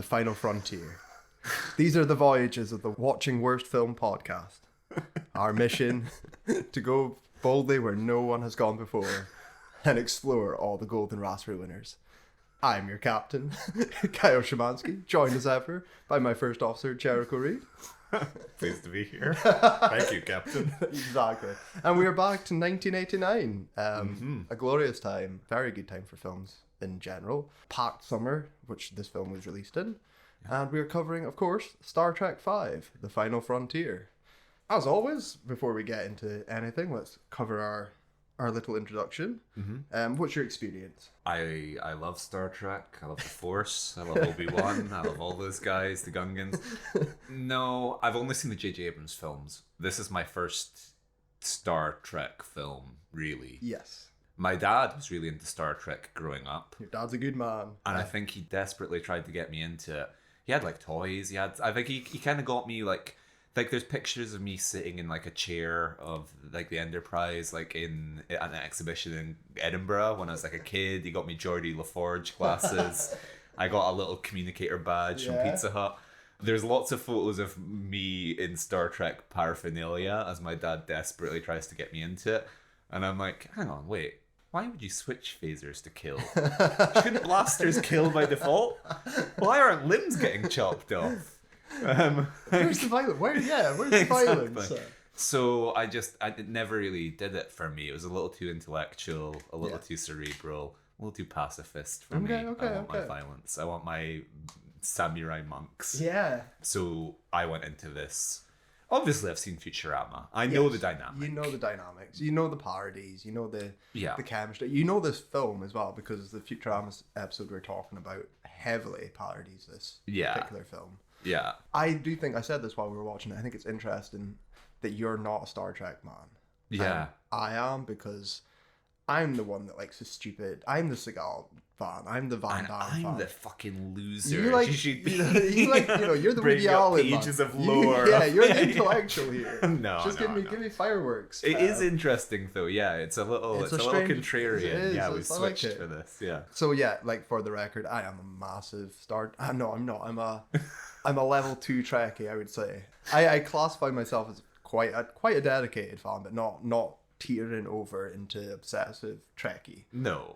Final Frontier. These are the voyages of the Watching Worst Film podcast. Our mission, to go boldly where no one has gone before and explore all the Golden Raspberry winners. I'm your captain, Kyle Szymanski, joined as ever by my first officer, Jericho Reed. Pleased to be here. Thank you, Captain. Exactly. And we are back to 1989. A glorious time, very good time for films in general. Packed summer, which this film was released in. And we are covering, of course, Star Trek V, The Final Frontier. As always, before we get into anything, let's cover our little introduction. What's your experience? I love Star Trek. I love the Force. I love Obi-Wan. I love all those guys, the Gungans. No, I've only seen the J.J. Abrams films. This is my first Star Trek film, really. Yes. My dad was really into Star Trek growing up. Your dad's a good man. And I think he desperately tried to get me into it. He had like toys. I think he kind of got me like there's pictures of me sitting in like a chair of like the Enterprise, like in an exhibition in Edinburgh when I was like a kid. He got me Geordie LaForge glasses. I got a little communicator badge from Pizza Hut. There's lots of photos of me in Star Trek paraphernalia as my dad desperately tries to get me into it. And I'm like, hang on, wait. Why would you switch phasers to kill? Shouldn't blasters kill by default? Why aren't limbs getting chopped off? Where's the violence? Where's the violence? So I never really did it for me. It was a little too intellectual, a little too cerebral, a little too pacifist for me. I want my violence. I want my samurai monks. Yeah. So I went into this. Obviously, I've seen Futurama. I know the dynamic. You know the dynamics. You know the parodies. You know the chemistry. You know this film as well because the Futurama episode we're talking about heavily parodies this particular film. Yeah. I do think, I said this while we were watching it, I think it's interesting that you're not a Star Trek man. Yeah. I am, because I'm the one that likes the stupid, I'm the Seagal fan, I'm the Van Damme fan. I'm the fucking loser. You're like, you're the Woody Allen pages of lore. You're the intellectual here. Give me fireworks. It is interesting though. Yeah, it's a little contrarian. We switched for this. Yeah. So like for the record, I am a massive No, I'm not. I'm a level 2 Trekkie, I would say. I classify myself as quite a dedicated fan, but not teetering over into obsessive Trekkie. No.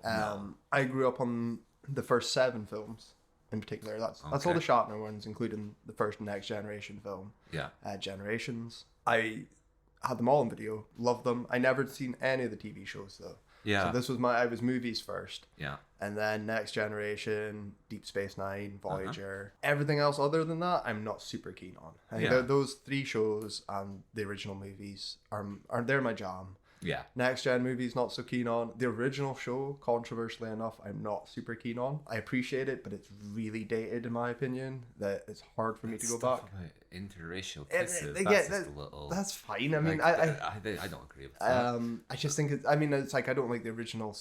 I grew up on the first 7 films in particular. That's all the Shatner ones, including the first Next Generation film. Yeah. Generations. I had them all on video, loved them. I never seen any of the TV shows though. Yeah. So this was I was movies first. Yeah. And then Next Generation, Deep Space Nine, Voyager. Everything else other than that, I'm not super keen on. I think those 3 shows and the original movies are they're my jam. Yeah. Next Gen movies, not so keen on. The original show, controversially enough, I'm not super keen on. I appreciate it, but it's really dated in my opinion. That it's hard for me to go back. Interracial kisses. That's fine. I mean, I don't agree with that. I just think it's like I don't like the original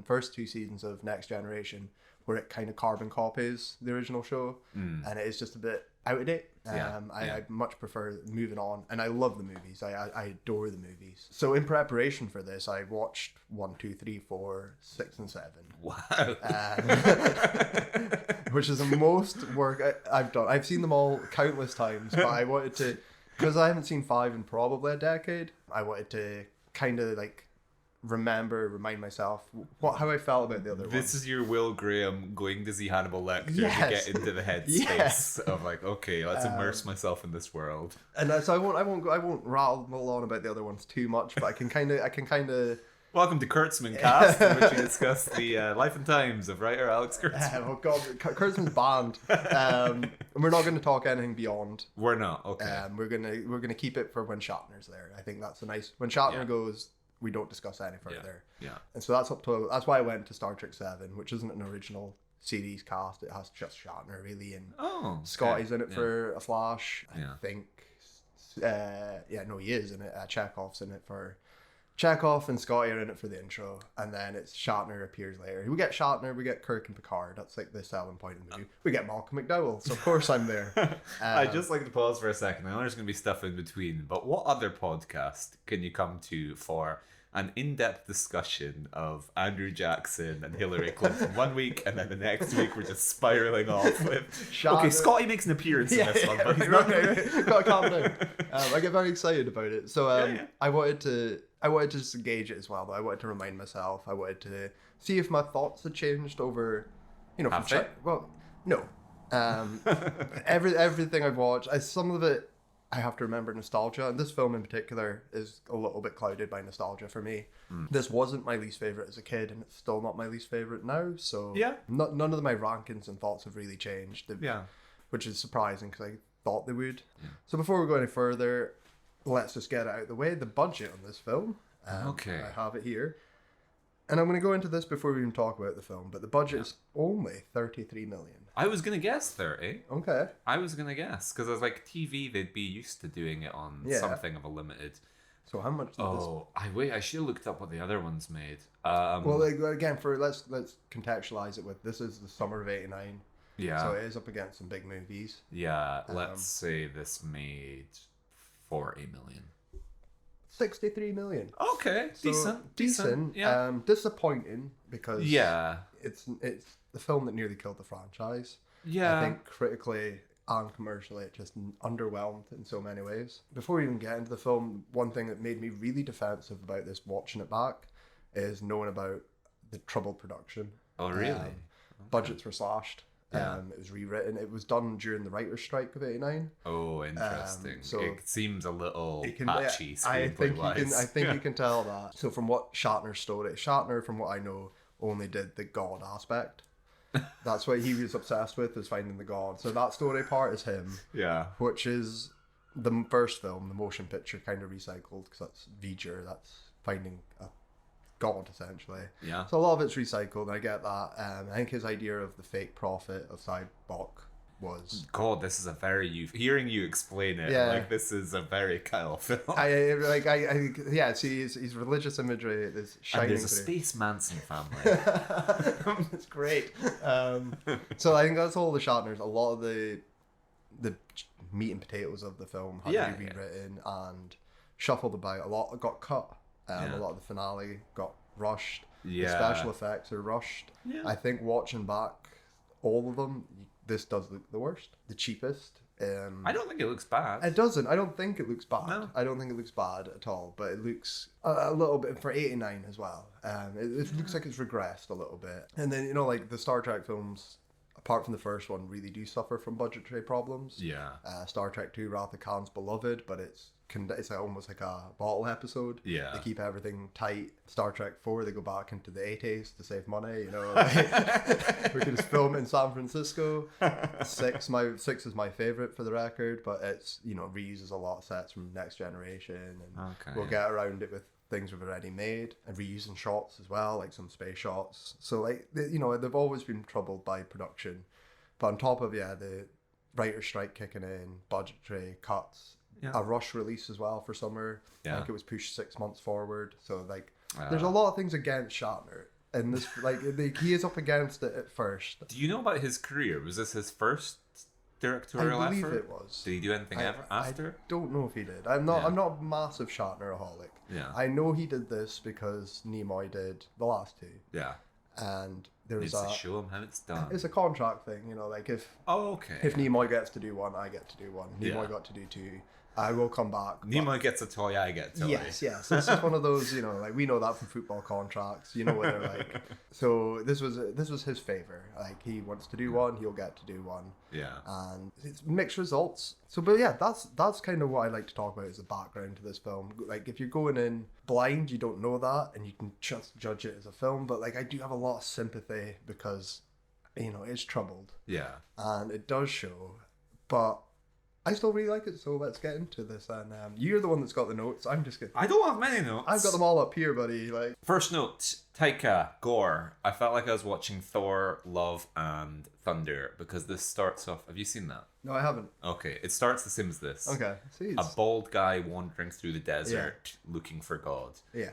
first 2 seasons of Next Generation, where it kind of carbon copies the original show, and it is just a bit out of date. I much prefer moving on, and I love the movies. I adore the movies. So in preparation for this, I watched 1, 2, 3, 4, 6, and 7. Wow. Which is the most work I've done. I've seen them all countless times, but I wanted to, because I haven't seen 5 in probably a decade, I wanted to kind of like remind myself how I felt about the other one. This is your Will Graham going to see Hannibal Lecter to get into the headspace of like, okay, let's immerse myself in this world. And so I won't rattle on about the other ones too much, but I can kind of. Welcome to Kurtzman Cast, in which we discuss the life and times of writer Alex Kurtzman. Oh God, Kurtzman's banned. And we're not going to talk anything beyond. We're not. Okay. We're gonna keep it for when Shatner's there. I think that's when Shatner goes, we don't discuss any further. Yeah. And so that's why I went to Star Trek 7, which isn't an original series cast. It has just Shatner really, and Scotty's in it for a flash. I think. He is in it. Chekhov's in it for. Chekhov and Scotty are in it for the intro, and then it's Shatner appears later. We get Shatner, we get Kirk and Picard. That's like the selling point of the movie. We get Malcolm McDowell, so of course I'm there. I'd just like to pause for a second. I know there's going to be stuff in between, but what other podcast can you come to for an in-depth discussion of Andrew Jackson and Hillary Clinton one week, and then the next week we're just spiraling off with. Okay, Scotty makes an appearance in this one, but he's not. Gotta calm down. I get very excited about it. So I wanted to just engage it as well. Though I wanted to remind myself. I wanted to see if my thoughts had changed over, Have they? Well, no. Everything I've watched, some of it I have to remember nostalgia, and this film in particular is a little bit clouded by nostalgia for me. This wasn't my least favorite as a kid, and it's still not my least favorite now. So none of my rankings and thoughts have really changed. Which is surprising because I thought they would. So before we go any further, let's just get it out of the way. The budget on this film. Okay. I have it here. And I'm going to go into this before we even talk about the film, but the budget is only 33 million. I was going to guess 30. Okay. I was going to guess, because I was like, TV, they'd be used to doing it on something of a limited. So how much did this... I should have looked up what the other ones made. Well, again, let's contextualize it with, this is the summer of 89. Yeah. So it is up against some big movies. Yeah, let's say this made 40 million. 63 million. Okay, So, decent. Yeah. Disappointing because it's the film that nearly killed the franchise. Yeah. I think critically and commercially it just underwhelmed in so many ways. Before we even get into the film, one thing that made me really defensive about this watching it back is knowing about the troubled production. Oh, really? Budgets were slashed. Yeah. It was rewritten. It was done during the writer's strike of '89. Oh, interesting. So it seems a little patchy I screenplay-wise. think you can tell that. So from what Shatner's story, Shatner, from what I know, only did the God aspect. That's what he was obsessed with, is finding the God. So that story part is him. Yeah. Which is the first film, the motion picture, kind of recycled, because that's V'ger, that's finding a God, essentially. Yeah. So a lot of it's recycled, and I get that. I think his idea of the fake prophet of Cybok was... God, this is a very... Hearing you explain it, like, this is a very Kyle film. See, his religious imagery is shining And there's a through. Space Manson family. It's great. So I think that's all the Shatners. A lot of the meat and potatoes of the film had to be rewritten and shuffled about. A lot got cut. A lot of the finale got rushed. The special effects are rushed. I think watching back all of them, this does look the worst, the cheapest. I don't think it looks bad. It doesn't. I don't think it looks bad. No. I don't think it looks bad at all, but it looks a little bit, for 89 as well. It looks like it's regressed a little bit. And then, like the Star Trek films, apart from the first one, really do suffer from budgetary problems. Yeah. Star Trek 2, Wrath of Khan's beloved, but it's almost like a bottle episode. Yeah. They keep everything tight. Star Trek 4, they go back into the 80s to save money, we can just film it in San Francisco. 6 is my favorite for the record, but it's, reuses a lot of sets from Next Generation, and we'll get around it with things we've already made, and reusing shots as well, like some space shots. So they've always been troubled by production, but on top of the writer's strike kicking in, budgetary cuts, a rush release as well for summer. I think it was pushed 6 months forward. So there's a lot of things against Shatner, and this he is up against it at first. Do you know about his career? Was this his first directorial I believe effort? It was. Did he do anything ever after? I don't know if he did. I'm not a massive Shatneraholic. Yeah. I know he did this because Nimoy did the last two. Yeah. And there was Needs to show him how it's done. It's a contract thing, like if if Nimoy gets to do one, I get to do one. Nimoy got to do two. I will come back. Nimoy gets a toy, I get a toy. Yes. This is one of those, we know that from football contracts. You know what they're like. So this was his favor. Like, he wants to do one, he'll get to do one. Yeah. And it's mixed results. So, but yeah, that's kind of what I like to talk about as the background to this film. Like, if you're going in blind, you don't know that, and you can just judge it as a film. But I do have a lot of sympathy because, it's troubled. Yeah. And it does show, but I still really like it, so let's get into this. And you're the one that's got the notes. I'm just kidding. I don't have many notes. I've got them all up here, buddy. First note, Taika, gore. I felt like I was watching Thor, Love and Thunder, because this starts off... Have you seen that? No, I haven't. Okay, it starts the same as this. Okay. See, a bald guy wandering through the desert looking for God. Yeah.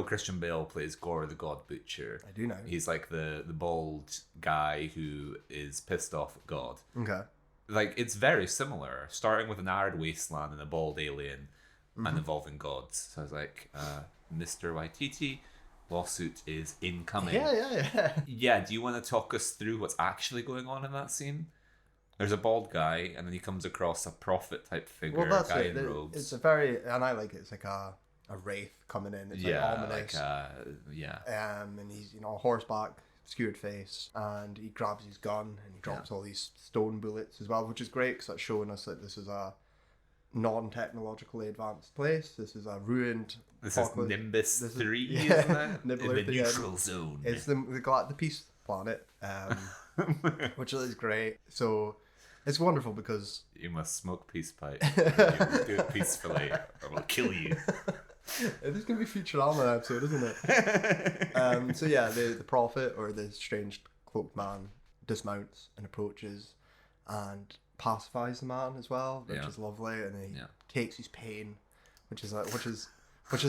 Christian Bale plays Gore the God Butcher. I do know. He's like the bald guy who is pissed off at God. Okay. It's very similar, starting with an arid wasteland and a bald alien, and involving gods. So I was like, Mr. Waititi, lawsuit is incoming. Yeah. Yeah, do you want to talk us through what's actually going on in that scene? There's a bald guy, and then he comes across a prophet type figure, Well, that's guy it. in robes. It's a very, and I like it. It's like a wraith coming in. It's like ominous. And he's horseback, skewered face, and he grabs his gun and he drops all these stone bullets as well, which is great because that's showing us that this is a non-technologically advanced place. This is a ruined. This is Nimbus 3, yeah, isn't it? Nibbler In the 3, neutral zone. It's the peace planet, which is great. So it's wonderful because you must smoke peace pipe. You will do it peacefully, or we'll kill you. This is gonna be Futurama episode, isn't it? So yeah, the prophet or the strange cloaked man dismounts and approaches and pacifies the man as well, which is lovely, and he takes his pain, which is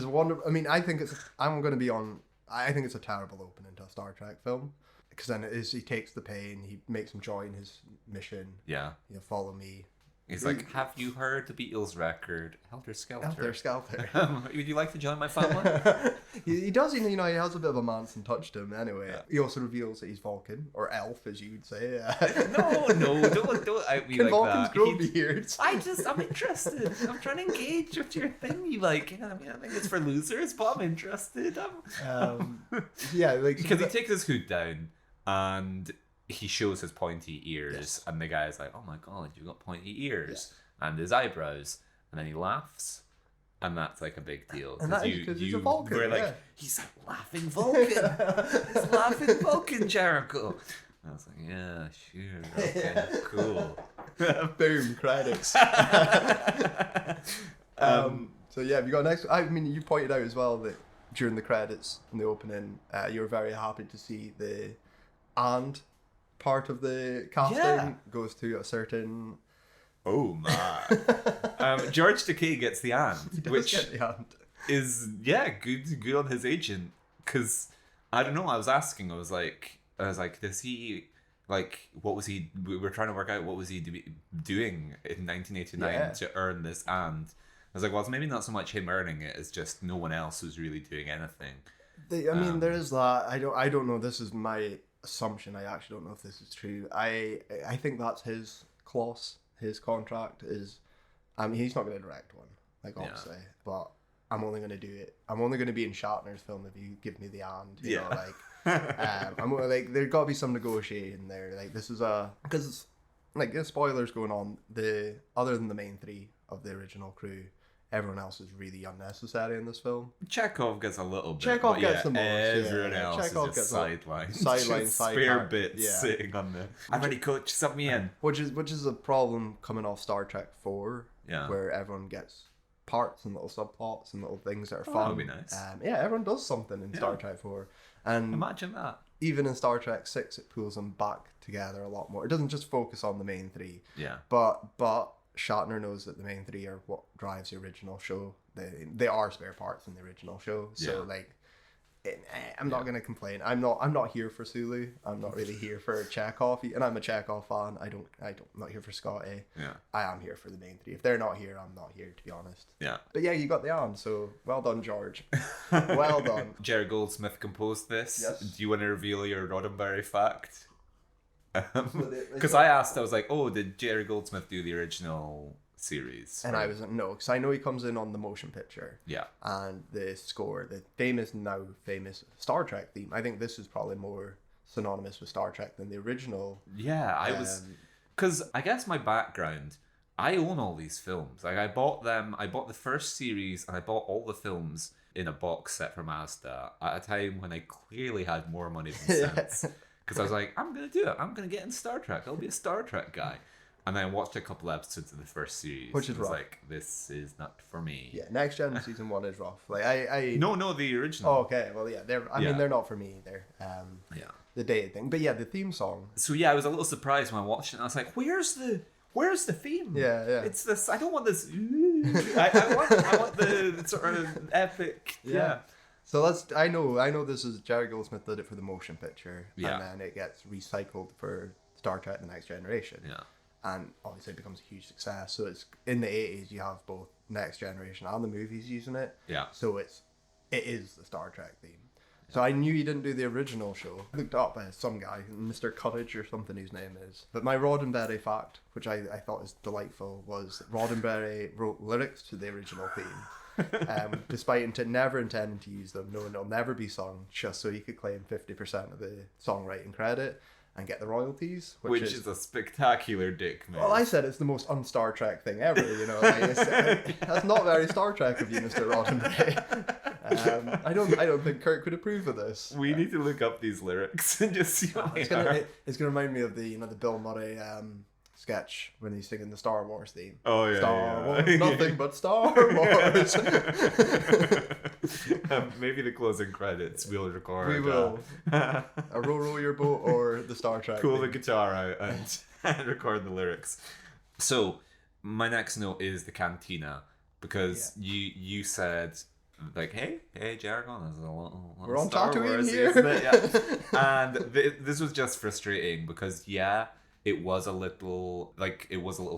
wonderful. I mean, I think it's a terrible opening to a Star Trek film, because then he takes the pain, he makes him join his mission. Yeah, follow me. He's like, have you heard the Beatles record, Helter Skelter? Helter Skelter. Would you like to join my family? he does, he has a bit of a Manson touch to him anyway. Yeah. He also reveals that he's Vulcan, or elf, as you would say. No, don't out me Can like Vulcans that. grow beards? I'm interested. I'm trying to engage with your thing. You like, I think it's for losers, but I'm interested. Yeah, like... Because he takes his hood down, and he shows his pointy ears, and the guy's like, oh my god, you've got pointy ears, and his eyebrows, and then he laughs, and that's like a big deal. And that is because he's a Vulcan. We're like, he's a laughing Vulcan. He's laughing Vulcan, Jericho. And I was like, yeah, sure, okay, cool. Boom, credits. So yeah, have you got next? I mean, you pointed out as well that during the credits in the opening, you were very happy to see the part of the casting goes to a certain... Oh my. George Takei gets the which get the is good on his agent, because I don't know, I was like, does he, like, what was he, we were trying to work out what was he doing in 1989 to earn this, and I was like, well, it's maybe not so much him earning it, it's just no one else was really doing anything. I mean, there is that. I don't know, this is my assumption, I actually don't know if this is true. I think that's his clause, his contract is, I mean, he's not going to direct one, like, obviously, but I'm only going to do it. I'm only going to be in Shatner's film if you give me the you know, like, I'm like, there's got to be some negotiating there. Like, this is because, like, the spoilers going on, other than the main three of the original crew, everyone else is really unnecessary in this film. Chekhov gets a little bit. Chekhov gets the most. Everyone else Chekhov is just gets sideline spare part. bits sitting on the. I'm ready, coach. Sub me in. Which is a problem coming off Star Trek 4, where everyone gets parts and little subplots and little things that are fun. That would be nice. Everyone does something in Star Trek 4, and imagine that. Even in Star Trek 6, it pulls them back together a lot more. It doesn't just focus on the main three. Yeah. But Shatner knows that the main three are what drives the original show. They are spare parts in the original show. So like, I'm not gonna complain. I'm not here for Sulu. I'm not really here for Chekhov, and I'm a Chekhov fan. I'm not here for Scotty. Yeah. I am here for the main three. If they're not here, I'm not here, to be honest. Yeah. But yeah, you got the on. So well done, George. Well done. Jerry Goldsmith composed this. Yes. Do you want to reveal your Roddenberry fact? Because I asked, I was like, oh, did Jerry Goldsmith do the original series? And I was like, no, because I know he comes in on the motion picture. Yeah. And the score, the now famous Star Trek theme. I think this is probably more synonymous with Star Trek than the original. Yeah, I was... Because I guess my background, I own all these films. Like, I bought the first series, and I bought all the films in a box set from Asda at a time when I clearly had more money than sense. Because I was like, I'm going to do it. I'm going to get in Star Trek. I'll be a Star Trek guy. And then I watched a couple episodes of the first series. Which is rough. Like, this is not for me. Yeah, Next Gen season 1 is rough. Like No, the original. Oh, okay. Well, yeah, I mean, they're not for me either. Yeah. The day thing. But yeah, the theme song. So yeah, I was a little surprised when I watched it. And I was like, where's the theme? Yeah. It's this. I don't want this. I want the sort of epic. Yeah. So I know this is Jerry Goldsmith did it for the motion picture, and then it gets recycled for Star Trek: The Next Generation. Yeah. and obviously it becomes a huge success. So it's in the 80s, you have both Next Generation and the movies using it. Yeah. So it is the Star Trek theme. So I knew he didn't do the original show. I looked up by some guy, Mr. Courage or something his name is. But my Roddenberry fact, which I thought was delightful, was that Roddenberry wrote lyrics to the original theme. Despite never intending to use them, knowing it'll never be sung, just so he could claim 50% of the songwriting credit and get the royalties. Which is a spectacular dick move. Well, I said it's the most un-Star Trek thing ever, you know. Like, that's not very Star Trek of you, Mr. Roddenberry. I don't think Kirk would approve of this. We need to look up these lyrics and just see what they are. It's gonna remind me of the Bill Murray sketch when he's singing the Star Wars theme. Oh yeah, Star Wars, nothing but Star Wars. Maybe the closing credits we'll record. We will. A row your boat or the Star Trek. Pull theme. the guitar out and record the lyrics. So my next note is the cantina, because you said, like, hey Jericho, there's a little We're on Star Tatooine Wars, here. isn't it? Yeah. And this was just frustrating because it was a little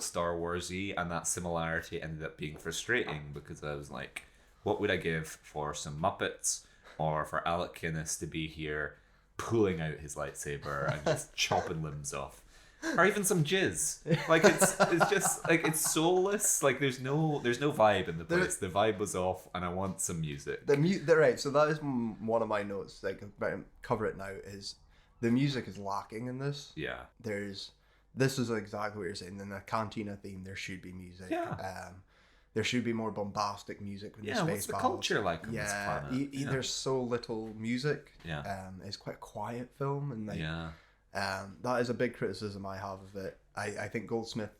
Star Warsy, and that similarity ended up being frustrating because I was like, what would I give for some Muppets or for Alec Guinness to be here pulling out his lightsaber and just chopping limbs off? Or even some jizz. Like it's just like it's soulless. Like there's no vibe in the place. The vibe was off, and I want some music. Right. So that is one of my notes. Like, cover it now. Is the music is lacking in this? Yeah. This is exactly what you're saying. In the Cantina theme, there should be music. Yeah. There should be more bombastic music when the space what's the battles. culture like on this planet? There's so little music. Yeah. It's quite a quiet film, and like. Yeah. That is a big criticism I have of it. I think Goldsmith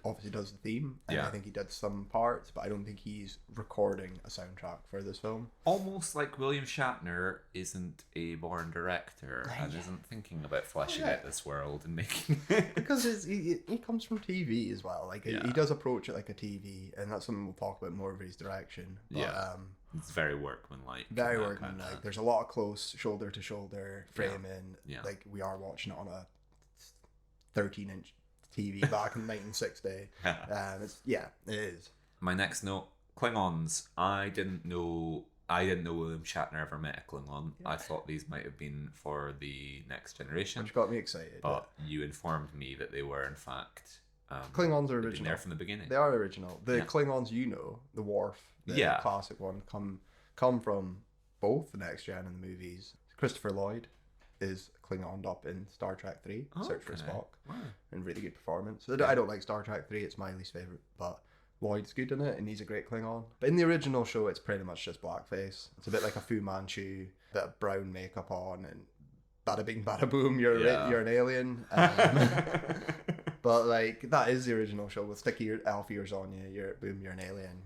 obviously does the theme, and I think he did some parts, but I don't think he's recording a soundtrack for this film. Almost like William Shatner isn't a born director and isn't thinking about fleshing out this world and making because he comes from TV as well. Like he does approach it like a TV, and that's something we'll talk about more of his direction. But, it's very workmanlike. Very workmanlike. There's a lot of close shoulder to shoulder framing. Yeah. Like we are watching it on a 13-inch TV back in 1960. It is. My next note: Klingons. I didn't know William Shatner ever met a Klingon. Yeah. I thought these might have been for the Next Generation, which got me excited. But you informed me that they were in fact. Klingons are original. Been there from the beginning. They are original. The Klingons, the Worf, the classic one, come from both the Next Gen and the movies. Christopher Lloyd is Klingoned up in Star Trek 3, Search for Spock, and really good performance. I don't like Star Trek 3; it's my least favorite, but Lloyd's good in it, and he's a great Klingon. But in the original show, it's pretty much just blackface. It's a bit like a Fu Manchu, bit of brown makeup on, and bada bing, bada boom, you're an alien. But like that is the original show with sticky elf ears on you. You're an alien.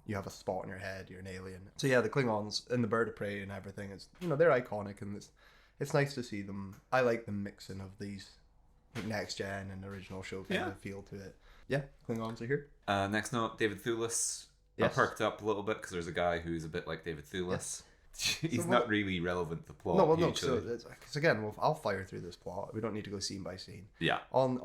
You have a spot on your head. You're an alien. So yeah, the Klingons and the Bird of Prey and everything is they're iconic, and it's nice to see them. I like the mixing of these Next Gen and original show kind of feel to it. Yeah, Klingons are here. Next note, David Thewlis. I perked up a little bit because there's a guy who's a bit like David Thewlis. Yes. He's not really relevant to the plot. No. So again, I'll fire through this plot. We don't need to go scene by scene. Yeah. On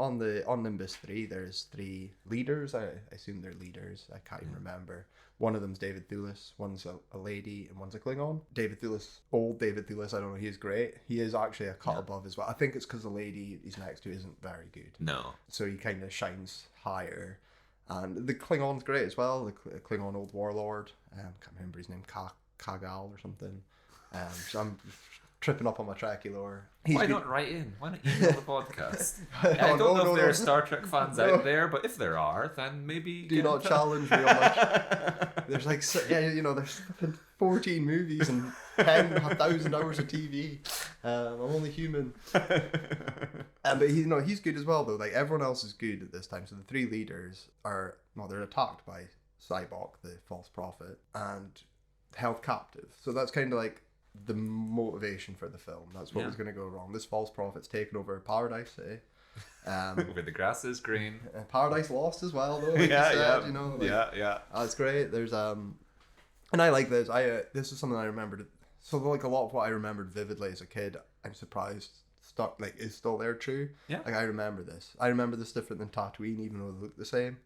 Nimbus 3, there's 3 leaders. I assume they're leaders. I can't even remember. One of them's David Thewlis. One's a lady, and one's a Klingon. Old David Thewlis. I don't know. He's great. He is actually a cut above as well. I think it's because the lady he's next to isn't very good. No. So he kind of shines higher. And the Klingon's great as well. The Klingon old warlord. Can't remember his name. Kagal or something. So I'm tripping up on my Trekkie lore. Why not write in? Why not email the podcast? I don't know if there are Star Trek fans out there, but if there are, then maybe do not challenge me on my. There's there's 14 movies and 10,000 hours of TV. I'm only human. But he's good as well though. Like everyone else is good at this time. So the 3 leaders they're attacked by Cybok, the false prophet, and held captive. So that's kind of like the motivation for the film. That's what was going to go wrong. This false prophet's taken over Paradise City. Where the grass is green. Paradise Lost as well though. That's great. There's and I like this. This is something I remembered. So like a lot of what I remembered vividly as a kid, I'm surprised is still there true. Yeah. Like I remember this. I remember this different than Tatooine, even though they look the same.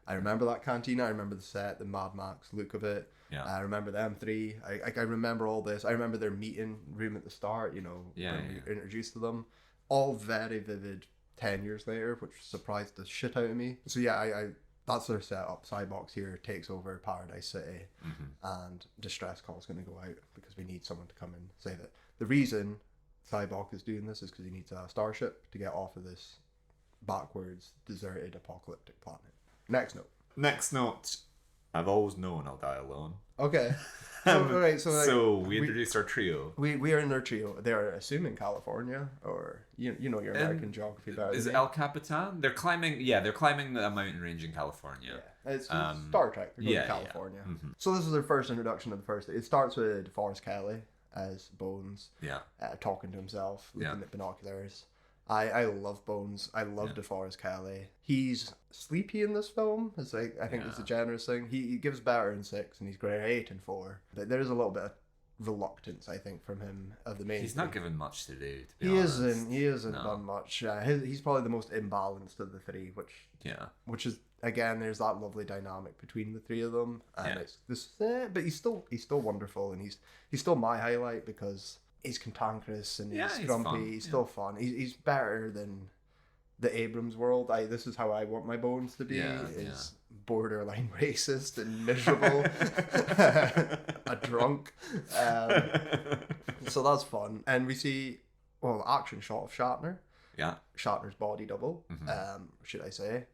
I remember that cantina. I remember the set, the Mad Max look of it. Yeah. I remember the M3. I remember all this. I remember their meeting room at the start. When we were introduced to them. All very vivid. 10 years later, which surprised the shit out of me. So yeah, I that's their setup. Cybox here takes over Paradise City, and distress call is going to go out because we need someone to come and say that the reason Cybox is doing this is because he needs a starship to get off of this backwards, deserted, apocalyptic planet. Next note. I've always known I'll die alone. Okay. So we introduced our trio. We are in their trio. They're assuming California, or you know your American geography better. Is it El Capitan? They're climbing. Yeah, they're climbing a mountain range in California. Yeah. It's Star Trek. They're going to California. Yeah. Mm-hmm. So this is their first introduction of the first. It starts with DeForest Kelly as Bones. Yeah. Talking to himself, looking at binoculars. I love Bones. I love DeForest Kelly. He's sleepy in this film. It's like I think it's a generous thing. He gives better in 6 and he's great in 4. But there is a little bit of reluctance, I think, from him of the main. He's not given much to do. To be he honest. He hasn't done much. He's probably the most imbalanced of the 3, which is again, there's that lovely dynamic between the 3 of them, and it's this. But he's still wonderful, and he's still my highlight because he's cantankerous and he's grumpy. Fun. He's still fun. He's better than the Abrams world. This is how I want my Bones to be. Is borderline racist and miserable, a drunk. So that's fun. And we see action shot of Shatner. Yeah. Shatner's body double. Should I say?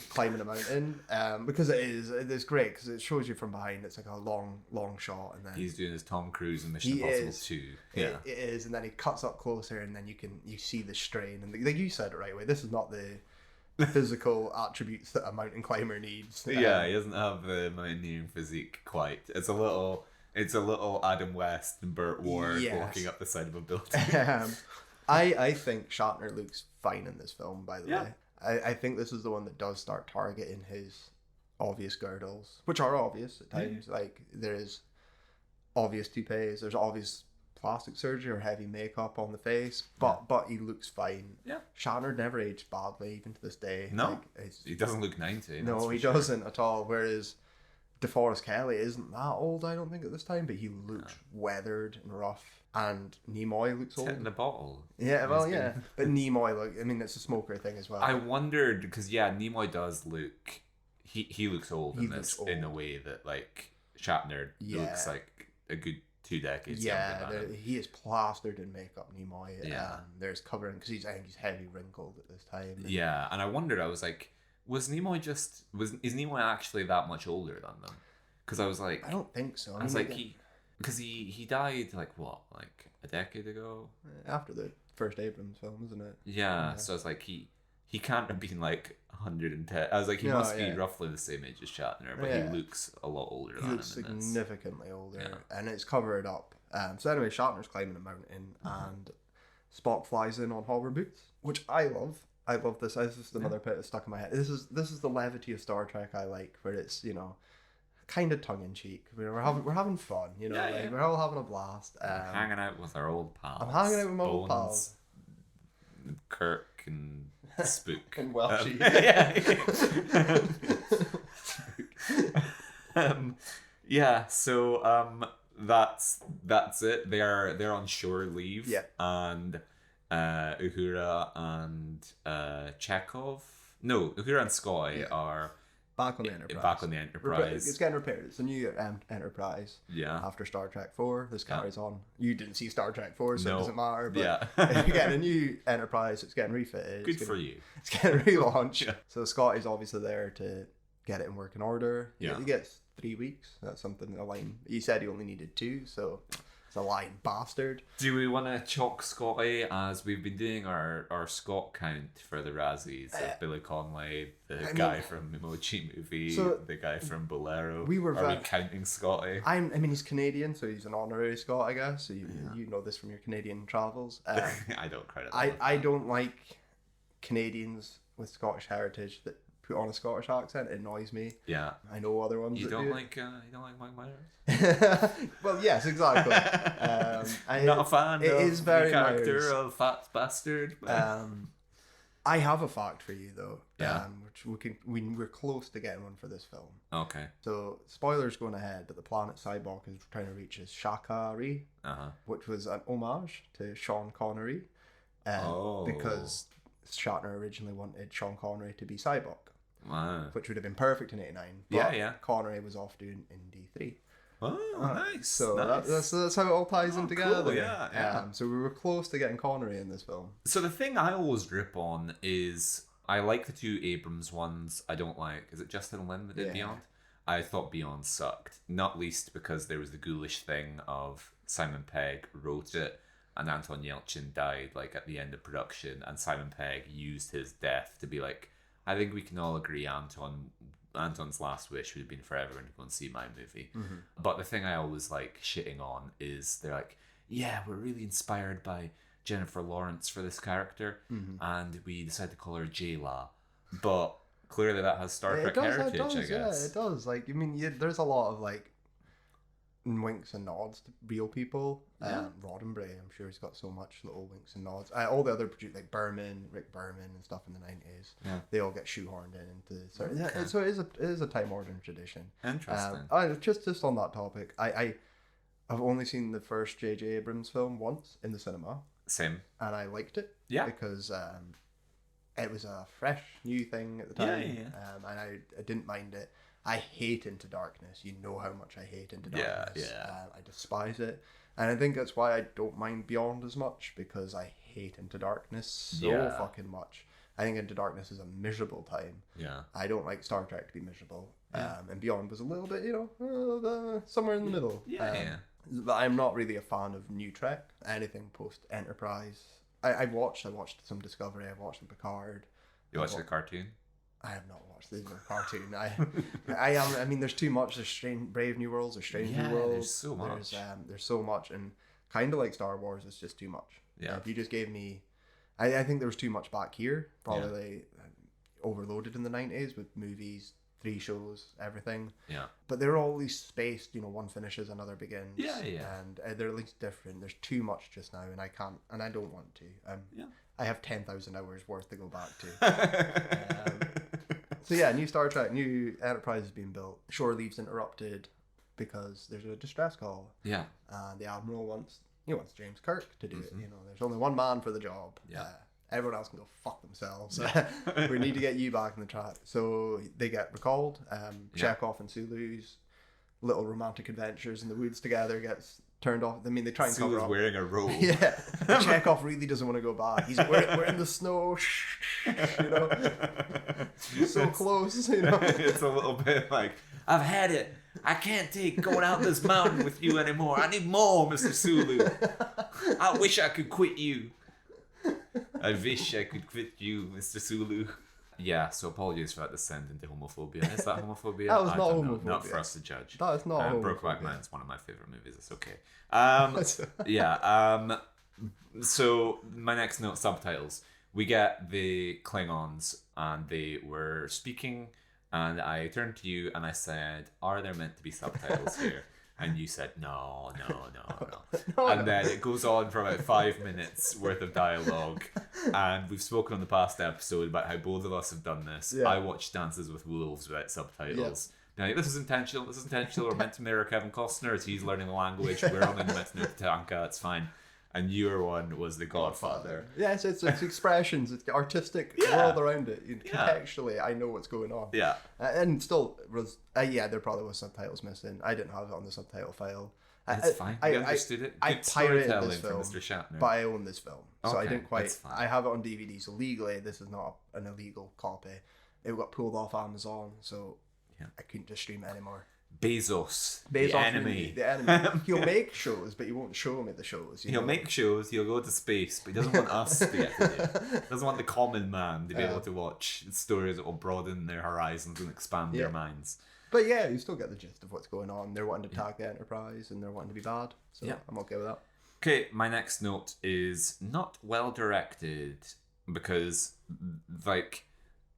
Climbing a mountain, because it's great because it shows you from behind. It's like a long shot, and then he's doing his Tom Cruise in Mission Impossible 2. Yeah, it is, and then he cuts up closer, and then you see the strain, and like you said it right away. This is not the physical attributes that a mountain climber needs. He doesn't have the mountaineering physique quite. It's a little Adam West and Burt Ward walking up the side of a building. I think Shatner looks fine in this film. By the way. I think this is the one that does start targeting his obvious girdles, which are obvious at times. Like there is obvious toupees, there's obvious plastic surgery or heavy makeup on the face, but he looks fine. Yeah. Shatner never aged badly, even to this day. No, he doesn't look 90. No, he doesn't at all. Whereas DeForest Kelly isn't that old, I don't think, at this time, but he looks weathered and rough. And Nimoy looks old. In the bottle. Yeah, well, yeah. But Nimoy, it's a smoker thing as well. I wondered, because, Nimoy does look... He looks old in this, in a way that, like, Shatner looks like a good 2 decades younger than him. He is plastered in makeup, Nimoy. Yeah. There's covering, because I think he's heavy wrinkled at this time. And I wondered, I was like, is Nimoy actually that much older than them? Because I was like... I don't think so. I was like, because he died like a decade ago after the first Abrams film, isn't it? Yeah. So I was like, he can't have been like 110. I was like, he must be roughly the same age as Shatner, but he looks a lot older than him. He looks significantly older, and it's covered up. So anyway, Shatner's climbing a mountain, and Spock flies in on hover boots, which I love. I love this. This is another bit that's stuck in my head. This is the levity of Star Trek I like, where it's kind of tongue in cheek. We're having fun, we're all having a blast. Hanging out with our old pals. I'm hanging out with my old pals. Kirk and Spook and Welchie. So that's it. They're on shore leave. Yeah. And Uhura and Chekhov. No, Uhura and Scotty are back on the Enterprise. It's getting repaired. It's a new Enterprise. Yeah. After Star Trek 4, this carries on. You didn't see Star Trek 4, so it doesn't matter. But you're getting a new Enterprise. It's getting refitted. Good for you. It's getting relaunched. So Scotty's obviously there to get it in working order. Yeah. He gets 3 weeks. That's something a line. He said he only needed 2, so it's a lying bastard. Do we want to chalk Scotty, as we've been doing our Scott count for the Razzies of Billy Conway, the guy from Emoji Movie, the guy from Bolero? Are we counting Scotty? He's Canadian, so he's an honorary Scot, I guess. So you know this from your Canadian travels. I don't credit that. I don't like Canadians with Scottish heritage that put on a Scottish accent. It annoys me. Yeah. I know other ones. You that don't do. like Mike Myers? Well, yes, exactly. Not a fan. It of is very the character Myers. of Fat Bastard. I have a fact for you though. Yeah. Which we're close to getting one for this film. Okay. So spoilers going ahead, but the planet Cybok is trying to reach is Shakari, which was an homage to Sean Connery, because Shatner originally wanted Sean Connery to be Cybok, Wow. which would have been perfect in '89. Yeah. Connery was off doing Indy 3. Oh, nice. So nice. that's how it all ties in together. Cool, yeah. So we were close to getting Connery in this film. So the thing I always rip on is I like the two Abrams ones. I don't like. Is it Justin Lin that did Beyond? I thought Beyond sucked. Not least because there was the ghoulish thing of Simon Pegg wrote it and Anton Yelchin died like at the end of production, and Simon Pegg used his death to be like, I think we can all agree Anton's last wish would have been for everyone to go and see my movie. Mm-hmm. But the thing I always like shitting on is they're like, yeah, we're really inspired by Jennifer Lawrence for this character, and we decided to call her J-La. But clearly that has Star Trek heritage, I guess. Yeah, it does. Like, I mean, there's a lot of like winks and nods to real people. Roddenberry, I'm sure he's got so much little winks and nods. All the other producers, like Rick Berman and stuff in the 90s, they all get shoehorned into so it is a time honored tradition. Interesting. Just on that topic, I've only seen the first J.J. Abrams film once in the cinema. Same. And I liked it. Yeah. Because it was a fresh, new thing at the time. And I didn't mind it. I hate Into Darkness. You know how much I hate Into Darkness. I despise it. And I think that's why I don't mind Beyond as much, because I hate Into Darkness so fucking much. I think Into Darkness is a miserable time. Yeah. I don't like Star Trek to be miserable. And Beyond was a little bit, somewhere in the middle. But I'm not really a fan of New Trek, anything post Enterprise. I watched some Discovery, I watched some Picard. You watched the cartoon? I have not watched the cartoon. I mean, there's too much. There's Brave New Worlds, there's Strange New Worlds. There's so much. There's so much, and kind of like Star Wars, it's just too much. Yeah. If you just gave me, I think there was too much back here. Probably overloaded in the 90s with movies, 3 shows, everything. Yeah. But they're always spaced. One finishes, another begins. Yeah. And they're at least different. There's too much just now, and I can't, and I don't want to. I have 10,000 hours worth to go back to. So yeah, new Star Trek, new Enterprise is being built. Shore leaves interrupted because there's a distress call. Yeah. And the Admiral wants James Kirk to do it. There's only one man for the job. Yeah. Everyone else can go fuck themselves. We need to get you back in the track. So they get recalled. Chekhov and Sulu's little romantic adventures in the woods together gets turned off. I mean, they try and cover up. Wearing a robe. Yeah. Chekhov really doesn't want to go back. He's like, we're in the snow. So close, It's a little bit like, I've had it. I can't take going out this mountain with you anymore. I need more, Mr. Sulu. I wish I could quit you. I wish I could quit you, Mr. Sulu. Yeah, so apologies for that descent into homophobia. Is that homophobia? That was I not don't know. homophobia. Not for us to judge. That is not homophobia. Brokeback Mountain's one of my favourite movies. It's okay. So my next note, subtitles. We get the Klingons and they were speaking, and I turned to you and I said, are there meant to be subtitles here? And you said, no. And then it goes on for about 5 minutes worth of dialogue. And we've spoken on the past episode about how both of us have done this. Yeah. I watched Dances with Wolves without subtitles. Now, this is intentional. We're meant to mirror Kevin Costner as he's learning the language. We're only meant to know Tatanka. It's fine. And your one was The Godfather. Yes, it's expressions, it's the artistic world around it. Contextually, I know what's going on. Yeah. And still, there probably was subtitles missing. I didn't have it on the subtitle file. It's fine. I understood it. I Good pirated storytelling this film, from Mr. Shatner. but I own this film. So I didn't quite... that's fine. I have it on DVD, so legally, this is not an illegal copy. It got pulled off Amazon, so I couldn't just stream it anymore. Bezos, the enemy. The enemy. He'll make shows, but he won't show me the shows. He'll make shows, he'll go to space, but he doesn't want us to get to do it. He doesn't want the common man to be able to watch stories that will broaden their horizons and expand their minds. But yeah, you still get the gist of what's going on. They're wanting to attack the Enterprise and they're wanting to be bad. So I'm okay with that. Okay, my next note is not well directed because, like,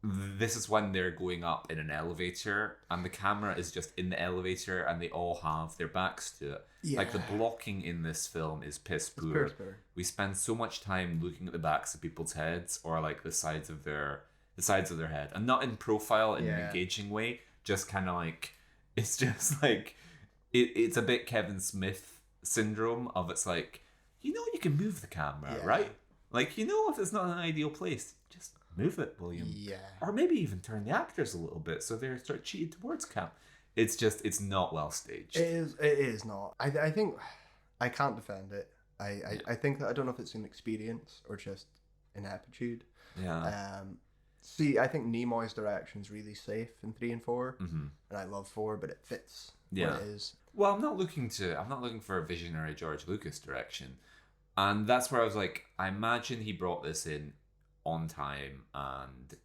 this is when they're going up in an elevator and the camera is just in the elevator and they all have their backs to it. Like the blocking in this film is piss poor. We spend so much time looking at the backs of people's heads or like the sides of their head, and not in profile in an engaging way, just kind of like it's just like it's a bit Kevin Smith syndrome of it's like, you can move the camera, right? Like, if it's not an ideal place, just move it, William. Yeah. Or maybe even turn the actors a little bit so they're sort of cheated towards cam. It's not well staged. It is not. I think I can't defend it. I think that I don't know if it's an experience or just ineptitude. Yeah. See, I think Nimoy's direction's really safe in 3 and 4, and I love 4, but it fits what it is. Well, I'm not looking for a visionary George Lucas direction, and that's where I was like, I imagine he brought this in on time and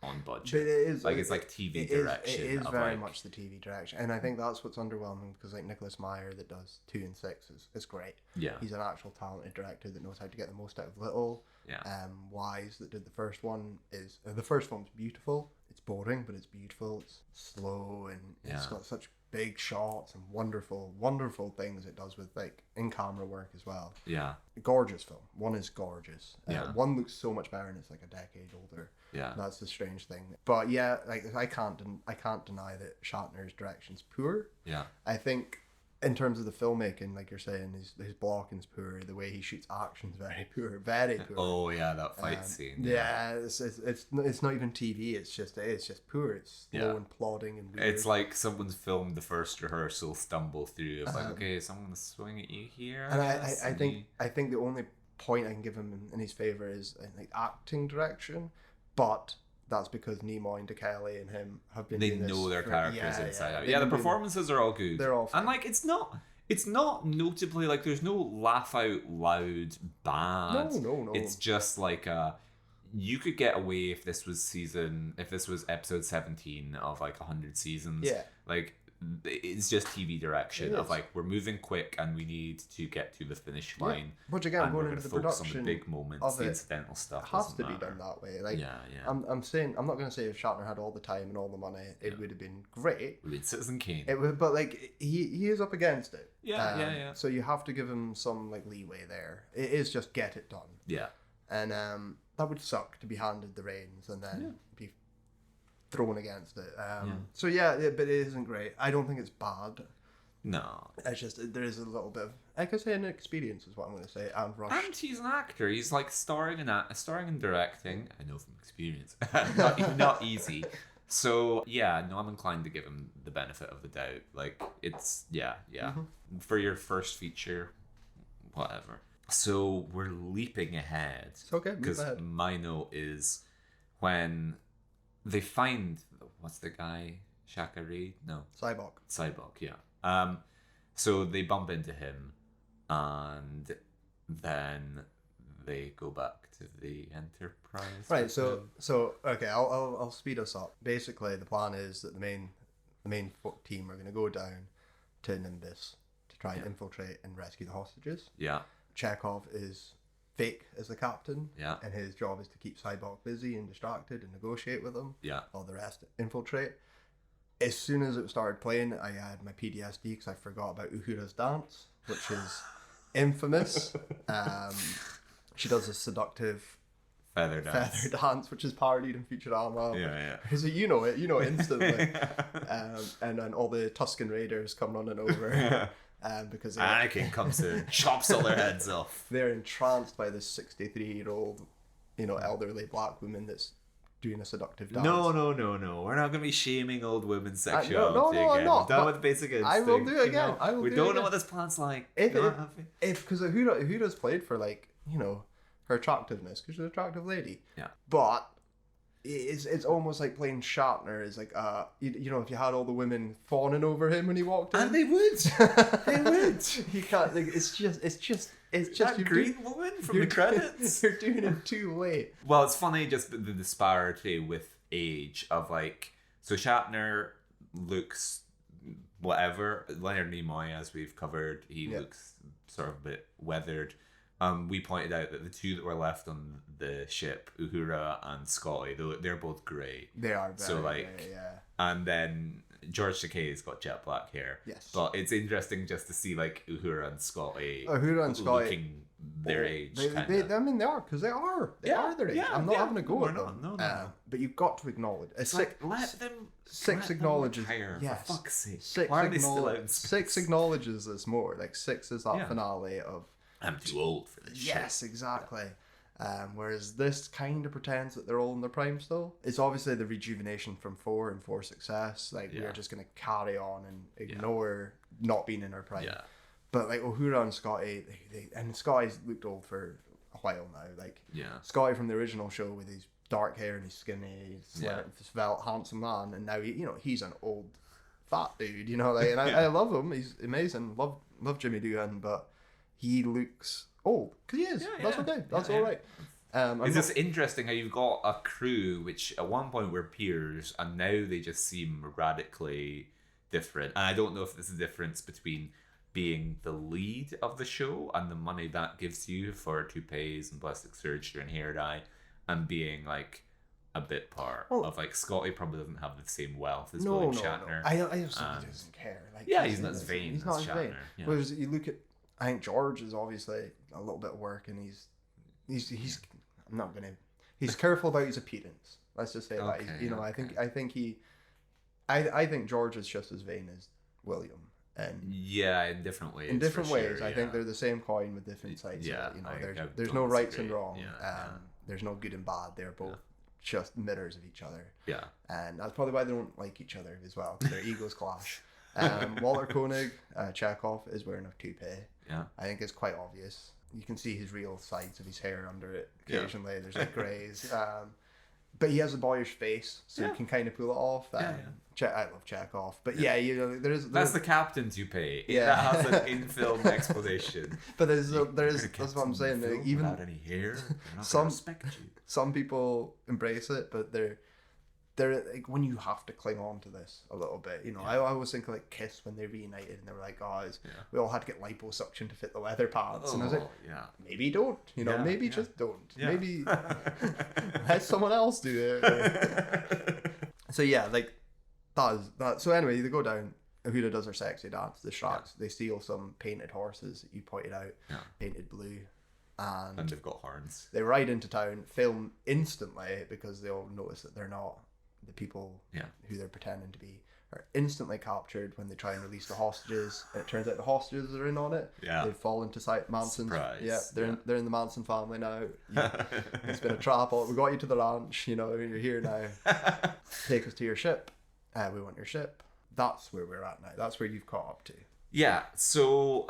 on budget. But it is like it's like TV direction. It is very much the TV direction, and I think that's what's underwhelming because like Nicholas Meyer that does 2 and 6 is great. Yeah, he's an actual talented director that knows how to get the most out of little. Yeah. Wise that did the first one is the first one's beautiful. It's boring, but it's beautiful. It's slow and it's got such big shots and wonderful things it does with like in camera work as well. Yeah. Gorgeous film. One is gorgeous. Yeah. One looks so much better and it's like a decade older. Yeah. That's the strange thing. But yeah, like I can't deny that Shatner's direction's poor. Yeah. I think in terms of the filmmaking, like you're saying, his blocking's poor. The way he shoots action's very poor. Oh yeah, that fight scene. Yeah, it's not even TV. It's just poor. It's slow and plodding and weird. It's like someone's filmed the first rehearsal, stumble through. It's like, okay, someone's swing at you here. And I think the only point I can give him in his favor is like acting direction, but that's because Nimoy and DeKelly and him have been. They know their characters inside out. Yeah, the performances are all good. They're all fun. And like it's not notably like there's no laugh out loud bad. No. It's just like you could get away if this was episode 17 of like 100 seasons. Yeah. Like it's just TV direction of like we're moving quick and we need to get to the finish line. Which again, going into the focus production on the big moments, the incidental stuff has to be done that way. Like I'm not going to say if Shatner had all the time and all the money, it would have been great. It would be Citizen Kane. It would, but like he is up against it. Yeah. So you have to give him some like leeway there. It is just get it done. Yeah. And that would suck to be handed the reins and then be thrown against it. So but it isn't great. I don't think it's bad. No. It's just there is a little bit of, I could say, an experience is what I'm going to say. And rushed. And he's an actor. He's like starring and directing. I know from experience. not easy. So I'm inclined to give him the benefit of the doubt. Like it's for your first feature, whatever. So we're leaping ahead. It's okay. Because my note is when they find what's the guy? Shaka Reed? No. Cybok, yeah. So they bump into him and then they go back to the Enterprise. Right, so okay, I'll speed us up. Basically the plan is that the main team are gonna go down to Nimbus to try and infiltrate and rescue the hostages. Yeah. Chekhov is fake as the captain. Yeah. And his job is to keep Cybok busy and distracted and negotiate with him. Yeah. While the rest infiltrate. As soon as it started playing, I had my PTSD because I forgot about Uhura's dance, which is infamous. She does a seductive feather dance, which is parodied in Futurama. Yeah. Because you know it instantly. And then all the Tusken Raiders come running over. Because Anakin comes in, chops all their heads off. They're entranced by this 63-year-old, elderly black woman that's doing a seductive dance. No. We're not going to be shaming old women's sexuality again. I'm not. We're done with basic instinct. I will do it again. We don't know what this plan's like. Because Uhura's played for her attractiveness because she's an attractive lady. Yeah. But it's almost like playing Shatner is like if you had all the women fawning over him when he walked in, and they would. You can't. Like, it's just that green woman from the credits. You're doing it too late. Well, it's funny just the disparity with age of like, so Shatner looks whatever. Leonard Nimoy, as we've covered, he looks sort of a bit weathered. we pointed out that the two that were left on the ship, Uhura and Scotty, they're both grey. They are very So like, grey, yeah. And then George Takei's got jet black hair. Yes. But it's interesting just to see like Uhura and Scotty looking their age. I mean, they are, because they are their age. I'm not having a go at them. No. But you've got to acknowledge. Let them Acknowledges. retire, Yes. for fuck's sake. Six, Why are they still out in space? Six acknowledges this more. Like 6 is that finale of. I'm too old for this shit. Yes, exactly. Whereas this kind of pretends that they're all in their prime still. It's obviously the rejuvenation from 4 and 4 success. Like we're just gonna carry on and ignore not being in our prime. Yeah. But like Uhura and Scotty, and Scotty's looked old for a while now. Like Scotty from the original show with his dark hair and his skinny, svelte, handsome man, and now he's an old fat dude. Like, and I love him. He's amazing. Love Jimmy Doohan, but he looks old because he is. That's okay. That's all right. It's just interesting how you've got a crew which at one point were peers and now they just seem radically different. And I don't know if there's a difference between being the lead of the show and the money that gives you for toupees and plastic surgery and hair dye, and being like a bit part of like Scotty probably doesn't have the same wealth as William Shatner. No. I just think he doesn't care. Like, he's not as vain as Shatner. Yeah. Whereas you look at, I think George is obviously a little bit of work, and he's I'm not gonna. He's careful about his appearance. Let's just say that. I think George is just as vain as William. And in different ways. I think they're the same coin with different sides. There's no rights and wrong. There's no good and bad. They're both just mirrors of each other. Yeah. And that's probably why they don't like each other as well, because their egos clash. Walter Koenig, Chekhov, is wearing a toupee. Yeah. I think it's quite obvious. You can see his real sides of his hair under it occasionally. There's like greys. But he has a boyish face, so you can kind of pull it off. I love Chekhov, but there's that's the captain toupee. That has an in-film explanation. But there's that's what I'm saying. Like, even without any hair, some people embrace it, but they're like, when you have to cling on to this a little bit, I always think of like Kiss when they reunited and they were like, we all had to get liposuction to fit the leather pants, and I was like, maybe don't, just don't, maybe let someone else do it. So like that. So anyway, they go down. Uhura does her sexy dance. The Shreks, they steal some painted horses that you pointed out, painted blue. And they've got horns. They ride into town, film instantly, because they all notice that they're not the people who they're pretending to be, are instantly captured when they try and release the hostages. And it turns out the hostages are in on it. Yeah. They've fallen to sight Manson's. Surprise. Yeah, they're in the Manson family now. It's been a trap. We got you to the ranch, you're here now. Take us to your ship. We want your ship. That's where we're at now. That's where you've caught up to. Yeah, so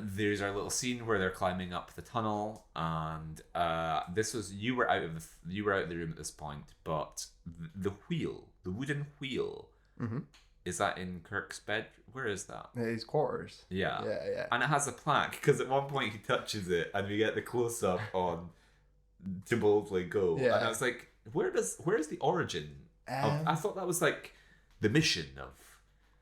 there's our little scene where they're climbing up the tunnel, and you were out of the room at this point, but the wooden wheel, is that in Kirk's bed? Where is that? His quarters. Yeah, yeah. And it has a plaque because at one point he touches it, and we get the close up on To Boldly Go, and I was like, where's the origin? I thought that was like the mission of.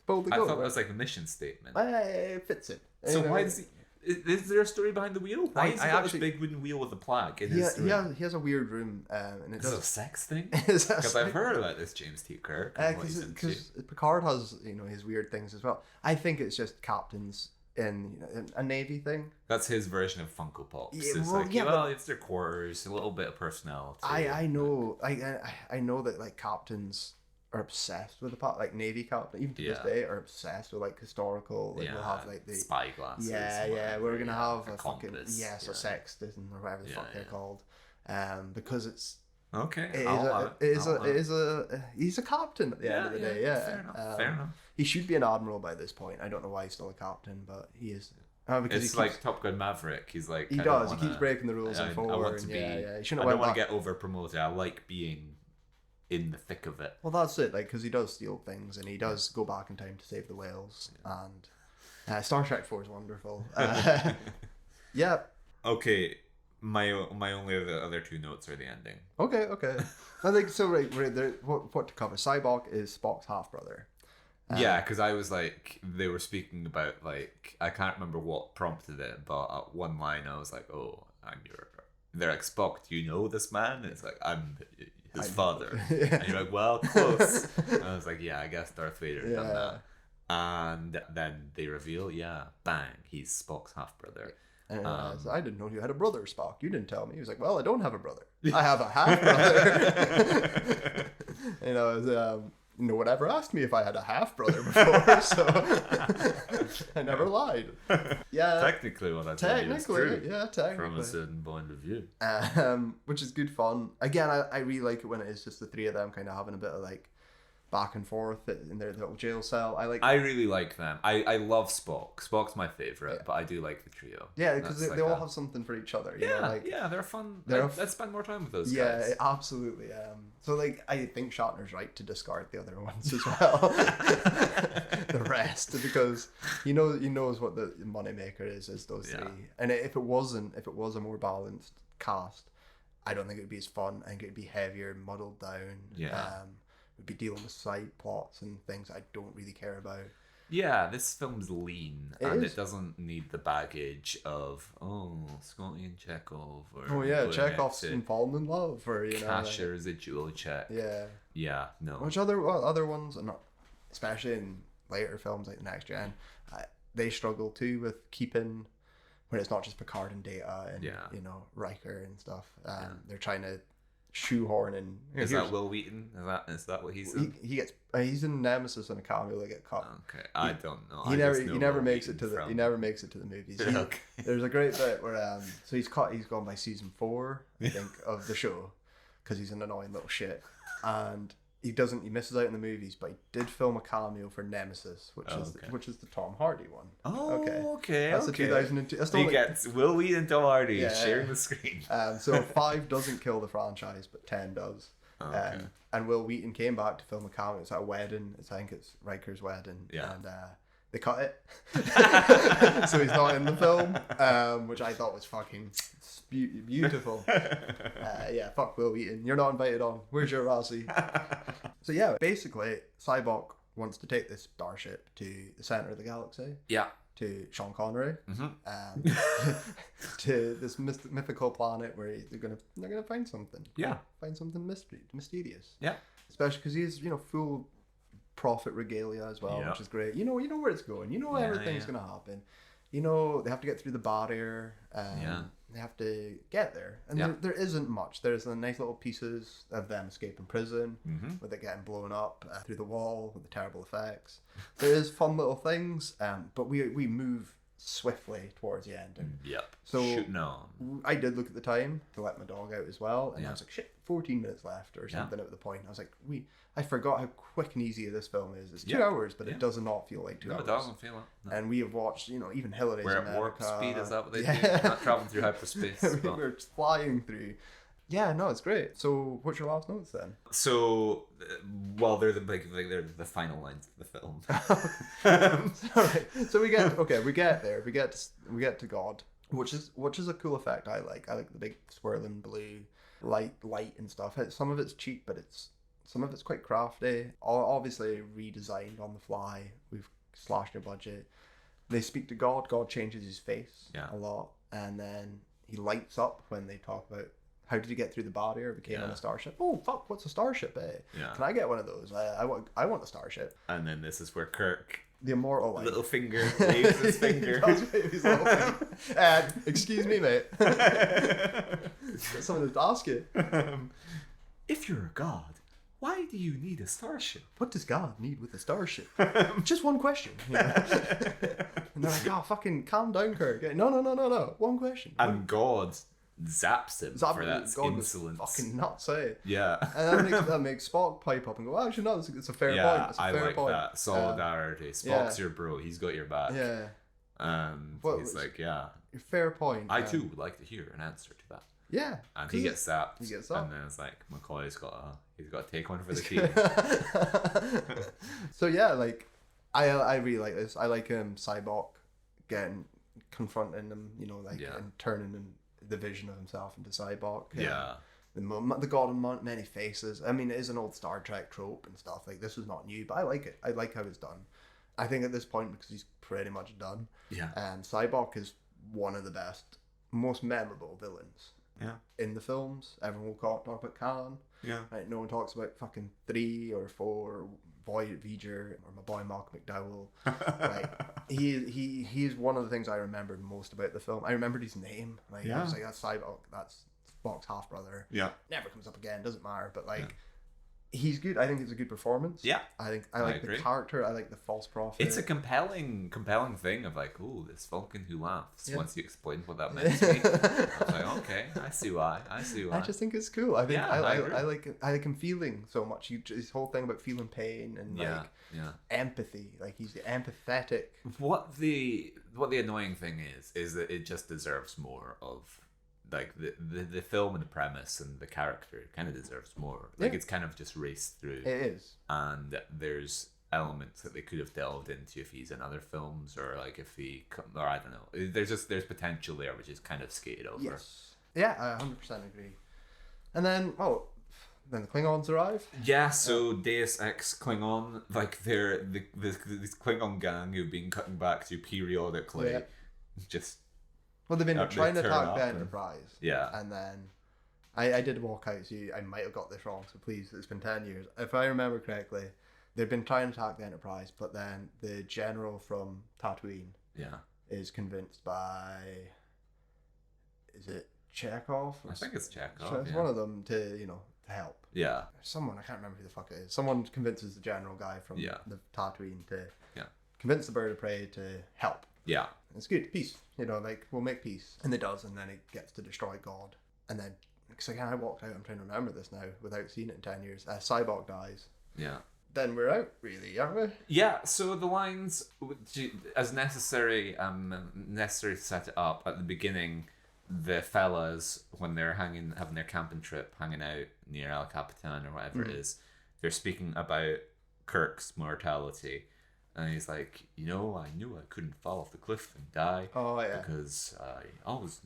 I thought that was like a mission statement. It fits it. So why does he? Is there a story behind the wheel? Why is he got this big wooden wheel with a plaque in his room? He has a weird room, and it does a sex thing. Because I've heard about this James T. Kirk. Because Picard has his weird things as well. I think it's just captains in a Navy thing. That's his version of Funko Pops. It's their quarters, a little bit of personality. I know. I know that like captains are obsessed with the part, like Navy captain, even to this day, are obsessed with like historical. Like we'll have like the spyglasses. We're gonna have a fucking compass, or sextant or whatever the fuck they're called, because it's he's a captain at the end of the day. Fair enough. He should be an admiral by this point. I don't know why he's still a captain, but he is. Because it's like Top Gun Maverick. He's like he keeps breaking the rules in 4. I don't want to get over promoted. I like being in the thick of it. Well, that's it. Like, because he does steal things, and he does go back in time to save the whales. And Star Trek 4 is wonderful. Yeah. Okay, my only other two notes are the ending. Okay. I think so. Right there. What to cover? Cybok is Spock's half brother. Yeah, because I was like, they were speaking about like, I can't remember what prompted it, but at one line I was like, "Oh, I'm your." They're like, "Spock, do you know this man?" And it's like, "I'm his father." Yeah. And you're like, "Well, close." And I was like, "Yeah, I guess Darth Vader done Yeah. that." And then they reveal, yeah, bang, he's Spock's half brother. And I didn't know you had a brother, Spock. You didn't tell me. He was like, well, I don't have a brother. I have a half brother. No one ever asked me if I had a half brother before, so I never lied. Yeah, Technically, what I told you is true. Yeah, technically. From a certain point of view. Which is good fun. Again, I really like it when it is just the three of them kind of having a bit of like back and forth in their little jail cell. I really like them. I love Spock. Spock's my favorite, but I do like the trio. Yeah, because they all have something for each other. You know, yeah, they're fun. Let's spend more time with those guys. Yeah, absolutely. So like, I think Shatner's right to discard the other ones as well. The rest, because he knows what the moneymaker is those three. And if it was a more balanced cast, I don't think it would be as fun. I think it would be heavier, muddled down. Yeah. Would be dealing with side plots and things I don't really care about. Yeah, this film's lean, it doesn't need the baggage of Scotty and Chekhov, or Chekhov's in Fallen in Love, or cash a residual check. Yeah, no. Which other ones, and especially in later films like the Next Gen, they struggle too with keeping when it's not just Picard and Data and Riker and stuff. They're trying to shoehorn in. Is that Will Wheaton? Is that what he's in? He's in Nemesis and a cameo that get cut. Okay, I don't know. He never makes it to the movies. Okay. There's a great bit where so he's gone by season 4, I think, of the show, because he's an annoying little shit, and he misses out in the movies, but he did film a cameo for Nemesis, which is the Tom Hardy one. Okay. That's the 2002. He gets Will Wheaton and Tom Hardy sharing the screen. So 5 doesn't kill the franchise, but 10 does. And Will Wheaton came back to film a cameo. It's at a wedding. I think it's Riker's wedding. Yeah. And they cut it, so he's not in the film, which I thought was fucking beautiful. Fuck Will Wheaton. You're not invited on. Where's your Razzie? So yeah, basically, Cyborg wants to take this starship to the center of the galaxy. Yeah. To Sean Connery. To this mythical planet where they're gonna find something. Yeah. Find something mysterious. Yeah. Especially because he's full prophet regalia as well, which is great. You know where it's going. Everything's gonna happen. They have to get through the barrier. They have to get there, and there isn't much. There's the nice little pieces of them escaping prison, with it getting blown up through the wall with the terrible effects. There is fun little things, but we move swiftly towards the end. So shooting on. I did look at the time to let my dog out as well, and I was like, shit, 14 minutes left or something at the point. I was like, I forgot how quick and easy this film is. It's 2 hours, but it does not feel like 2 hours. It doesn't feel it. No. And we have watched, even Hillary's We're at warp speed, is that what they do? We're not traveling through hyperspace. We're flying through. Yeah, no, it's great. So, what's your last notes then? So, they're they're the final lines of the film. Alright, so we get there. We get to God, which is a cool effect. I like the big swirling blue light and stuff. Some of it's cheap, but some of it's quite crafty. Obviously redesigned on the fly. We've slashed their budget. They speak to God. God changes his face a lot, and then he lights up when they talk about how did he get through the barrier? Became on a starship. Oh fuck! What's a starship? Can I get one of those? I want a starship. And then this is where Kirk, the immortal, little finger, waves his finger. His little finger. Excuse me, mate. Someone to ask you. If you're a god, why do you need a starship? What does God need with a starship? Just one question. And they're like, oh, fucking calm down, Kirk. No. One question. And God zaps him for that insolence. Fucking nuts, eh? Yeah. And that makes Spock pipe up and go, actually, no, it's a fair point. Yeah, I like that. Solidarity. Spock's your bro. He's got your back. Yeah. And he's like, yeah. Fair point. I too would like to hear an answer to that. Yeah. And he gets zapped. And then it's like, McCoy's got to take one for the team. So yeah, like, I really like this. I like Cyborg confronting him, and turning him, the vision of himself into Cyborg. Yeah. the god of many faces. I mean, it is an old Star Trek trope and stuff. Like, this was not new, but I like it. I like how it's done. I think at this point, because he's pretty much done, Cyborg is one of the best, most memorable villains in the films. Everyone will talk about Khan. Yeah. Right? No one talks about fucking 3 or 4, Voyager V'ger, or my boy Mark McDowell. Like, he is one of the things I remembered most about the film. I remembered his name. Like, I was like, that's Cyborg. That's Spock's half brother. Yeah. Never comes up again. Doesn't matter. But like, he's good. I think it's a good performance. Yeah. I like the character. I like the false prophet. It's a compelling thing of like, oh, this Vulcan who laughs. Once you explain what that meant to me, I was like, okay, I see why. I just think it's cool. I think I like him feeling so much. His whole thing about feeling pain and empathy. Like, he's empathetic. What the annoying thing is that it just deserves more of. Like the film and the premise and the character kind of deserves more. Like, it's kind of just raced through. It is, and there's elements that they could have delved into if he's in other films, or like if he, or I don't know. There's potential there, which is kind of skated over. Yes. Yeah, I 100% agree. And then then the Klingons arrive. Yeah, so Deus Ex Klingon, like they're this Klingon gang who've been cutting back to periodically, just. Well, they've been trying to attack the Enterprise. Yeah. And then I did walk out, so I might have got this wrong, so please, it's been 10 years. If I remember correctly, they've been trying to attack the Enterprise, but then the general from Tatooine is convinced by... Is it Chekhov? I think it's Chekhov. It's one of them to help. Yeah. Someone, I can't remember who the fuck it is. Someone convinces the general guy from the Tatooine to convince the bird of prey to help. Yeah. It's good. Peace. Like, we'll make peace. And it does, and then it gets to destroy God. And then, because again, I walked out, I'm trying to remember this now, without seeing it in 10 years. Cyborg dies. Yeah. Then we're out, really, aren't we? Yeah, so the lines, as necessary to set it up, at the beginning, the fellas, when they're having their camping trip, hanging out near El Capitan or whatever it is, they're speaking about Kirk's mortality. And he's like, I knew I couldn't fall off the cliff and die. Oh, yeah. Because I always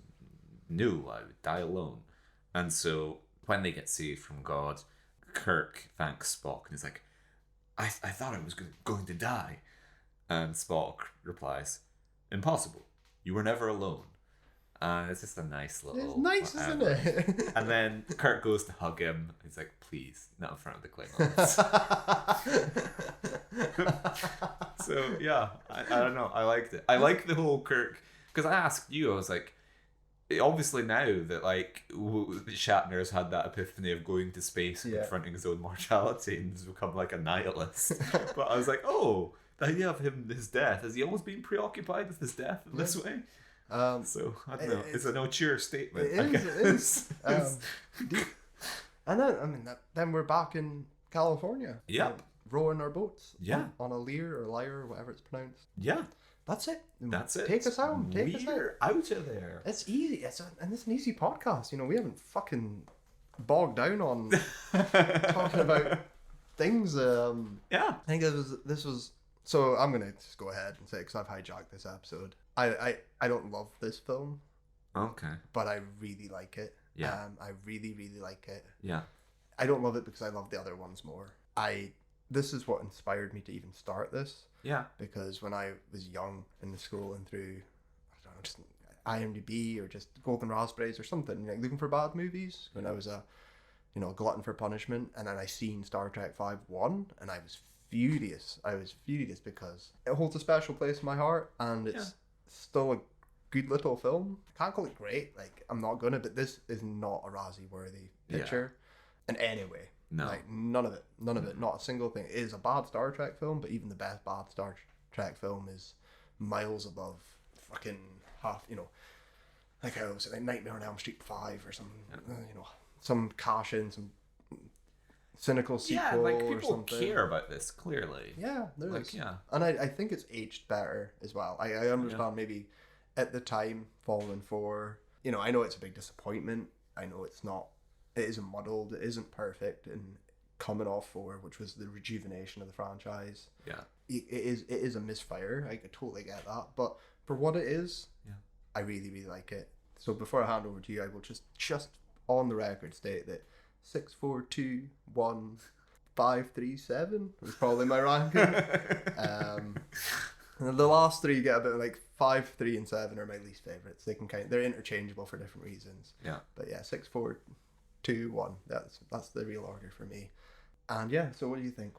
knew I would die alone. And so when they get saved from God, Kirk thanks Spock and he's like, I thought I was going to die. And Spock replies, impossible. You were never alone. And it's just a nice little... It's nice, isn't it? And then Kirk goes to hug him. He's like, please, not in front of the Klingons. So, yeah, I don't know. I liked it. I like the whole Kirk... Because I asked you, I was like, obviously now that, like, Shatner's had that epiphany of going to space and confronting his own mortality and has become, like, a nihilist. But I was like, the idea of his death, has he always been preoccupied with his death in this way? So I don't know. It's a mature statement. It is. And then then we're back in California. Yeah. Rowing our boats. Yeah. On a Lear or Lyre or whatever it's pronounced. Yeah. That's it. That's it. Take us home. We're out of there. It's easy. And it's an easy podcast. We haven't fucking bogged down on talking about things. Yeah. I think this was. So I'm gonna just go ahead and say, because I've hijacked this episode. I don't love this film. Okay. But I really like it. Yeah. I really, really like it. Yeah. I don't love it because I love the other ones more. This is what inspired me to even start this. Yeah. Because when I was young and scrolling through, I don't know, just IMDb or just Golden Raspberries or something, looking for bad movies, when I was a glutton for punishment, and then I seen Star Trek 5-1, and I was furious. Because it holds a special place in my heart, and it's still a good little film. I can't call it great, like, I'm not gonna, but this is not a Razzie worthy picture in any way. No. Like, none of it, not a single thing. It is a bad Star Trek film, but even the best bad Star Trek film is miles above fucking half, like I was like Nightmare on Elm Street 5 or some, some cash in, some cynical sequel like or people something. Care about this, clearly. Yeah, there like, is. Yeah. And I think it's aged better as well. I understand maybe at the time Fallen 4, I know it's a big disappointment. I know it isn't muddled, it isn't perfect, and coming off 4, which was the rejuvenation of the franchise. Yeah. It is a misfire. I could totally get that. But for what it is, I really, really like it. So before I hand over to you, I will just on the record state that 6, 4, 2, 1, 5, 3, 7 was probably my ranking. And the last three get a bit like 5, 3, and 7 are my least favorites. They can they're interchangeable for different reasons. Yeah. But yeah, 6, 4, 2, 1. That's the real order for me. And yeah, so what do you think?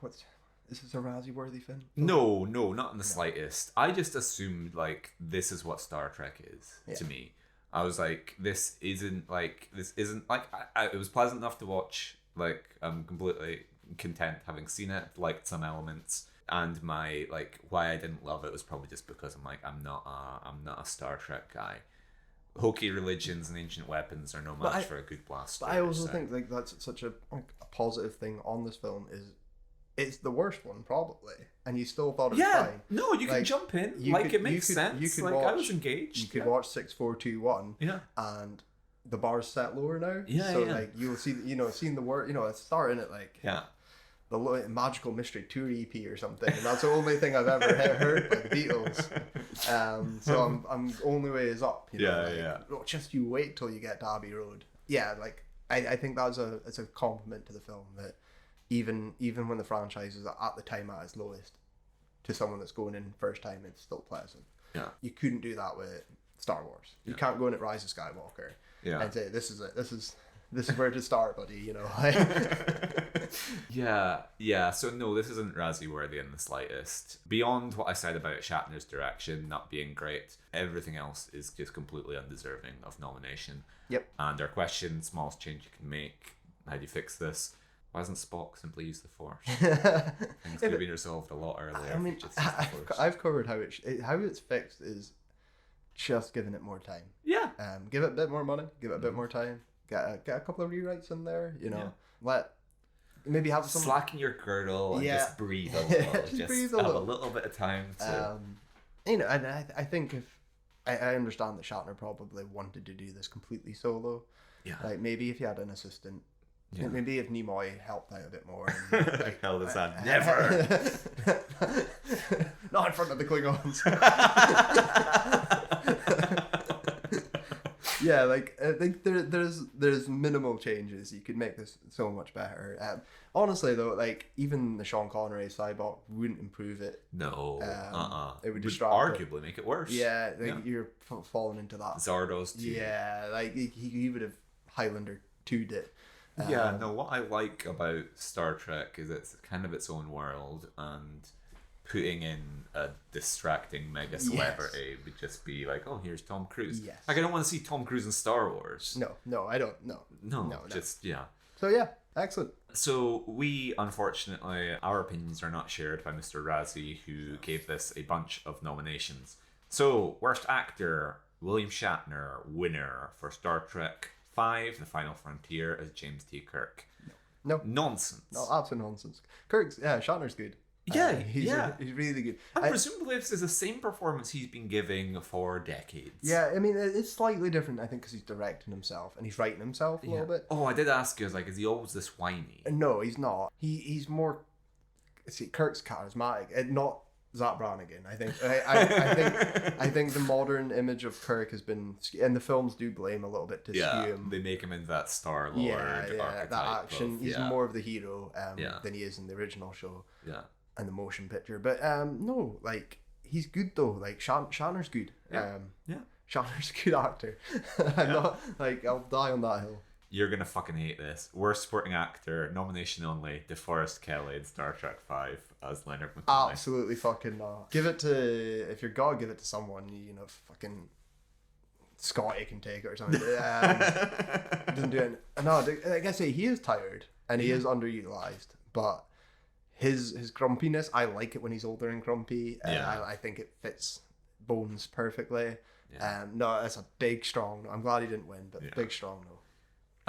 Is this a Razzie worthy film? No, not in the slightest. I just assumed like this is what Star Trek is to me. I was like, this isn't like it was pleasant enough to watch. Like, I'm completely content having seen it, liked some elements, and my like why I didn't love it was probably just because I'm not a Star Trek guy. Hokey religions and ancient weapons are no match for a good blaster. But I also think like that's such a positive thing on this film is it's the worst one probably, and you still thought it was fine. No, you can jump in. It makes sense. You could watch, I was engaged. You could watch 6, 4, 2, 1. Yeah. And the bar's set lower now. Yeah. So like you'll see, seeing the word, it's starting at like the Magical Mystery Tour EP or something, and that's the only thing I've ever heard by the Beatles. So I'm only way is up. Just you wait till you get to Abbey Road. Yeah, like I think it's a compliment to the film that even when the franchise is at the time at its lowest, to someone that's going in first time, it's still pleasant. Yeah, you couldn't do that with Star Wars. You can't go in at Rise of Skywalker and say this is it. This is where to start, buddy. Yeah. So no, this isn't Razzie worthy in the slightest. Beyond what I said about Shatner's direction not being great, everything else is just completely undeserving of nomination. Yep. And our question, smallest change you can make. How do you fix this? Why doesn't Spock simply use the Force? Things could have been resolved a lot earlier. I mean, I've covered how it's fixed is just giving it more time. Yeah. Give it a bit more money. Give it a bit more time. Get a couple of rewrites in there. Maybe have some slacken your girdle and just breathe a little. just breathe a little bit of time to. And I think if I understand that Shatner probably wanted to do this completely solo. Yeah. Like maybe if he had an assistant. Yeah. Maybe if Nimoy helped out a bit more. Like, held his hand. Never! Not in front of the Klingons. Yeah, like I think there's minimal changes. You could make this so much better. Honestly though, like even the Sean Connery Cybok wouldn't improve it. No. It would arguably make it worse. Yeah, you're falling into that. Zardos too. Yeah, like he would have Highlander 2'd it. What I like about Star Trek is it's kind of its own world, and putting in a distracting mega celebrity would just be like, oh, here's Tom Cruise. Yes. Like, I don't want to see Tom Cruise in Star Wars. No, I don't. No. So yeah, excellent. So we, unfortunately, our opinions are not shared by Mr. Razzie, who gave this a bunch of nominations. So, worst actor, William Shatner, winner for Star Trek 5, The Final Frontier, as James T. Kirk. No. Nonsense. No, absolute nonsense. Shatner's good. He's really good. And presumably this is the same performance he's been giving for decades. Yeah, I mean, it's slightly different, I think, because he's directing himself and he's writing himself a little bit. Oh, I did ask you, I was like, is he always this whiny? No, he's not. He's more... See, Kirk's charismatic, not Zach Brannigan. I think the modern image of Kirk has been... And the films do blame a little bit to skew him. They make him into that Star-Lord archetype. That action. He's more of the hero than he is in the original show. Yeah. And the motion picture, but no, like he's good though. Like Shatner's good. Shatner's a good actor. I'm not like I'll die on that hill. You're gonna fucking hate this. Worst supporting actor, nomination only, DeForest Kelley in Star Trek 5 as Leonard McCoy. Absolutely fucking not. Give it to if you're God, give it to someone. Fucking Scotty can take it or something. Doesn't do it. No, like I say, he is tired and he is underutilized, but. His grumpiness, I like it when he's older and grumpy. I think it fits Bones perfectly. No, it's a big strong no. I'm glad he didn't win, but big strong no.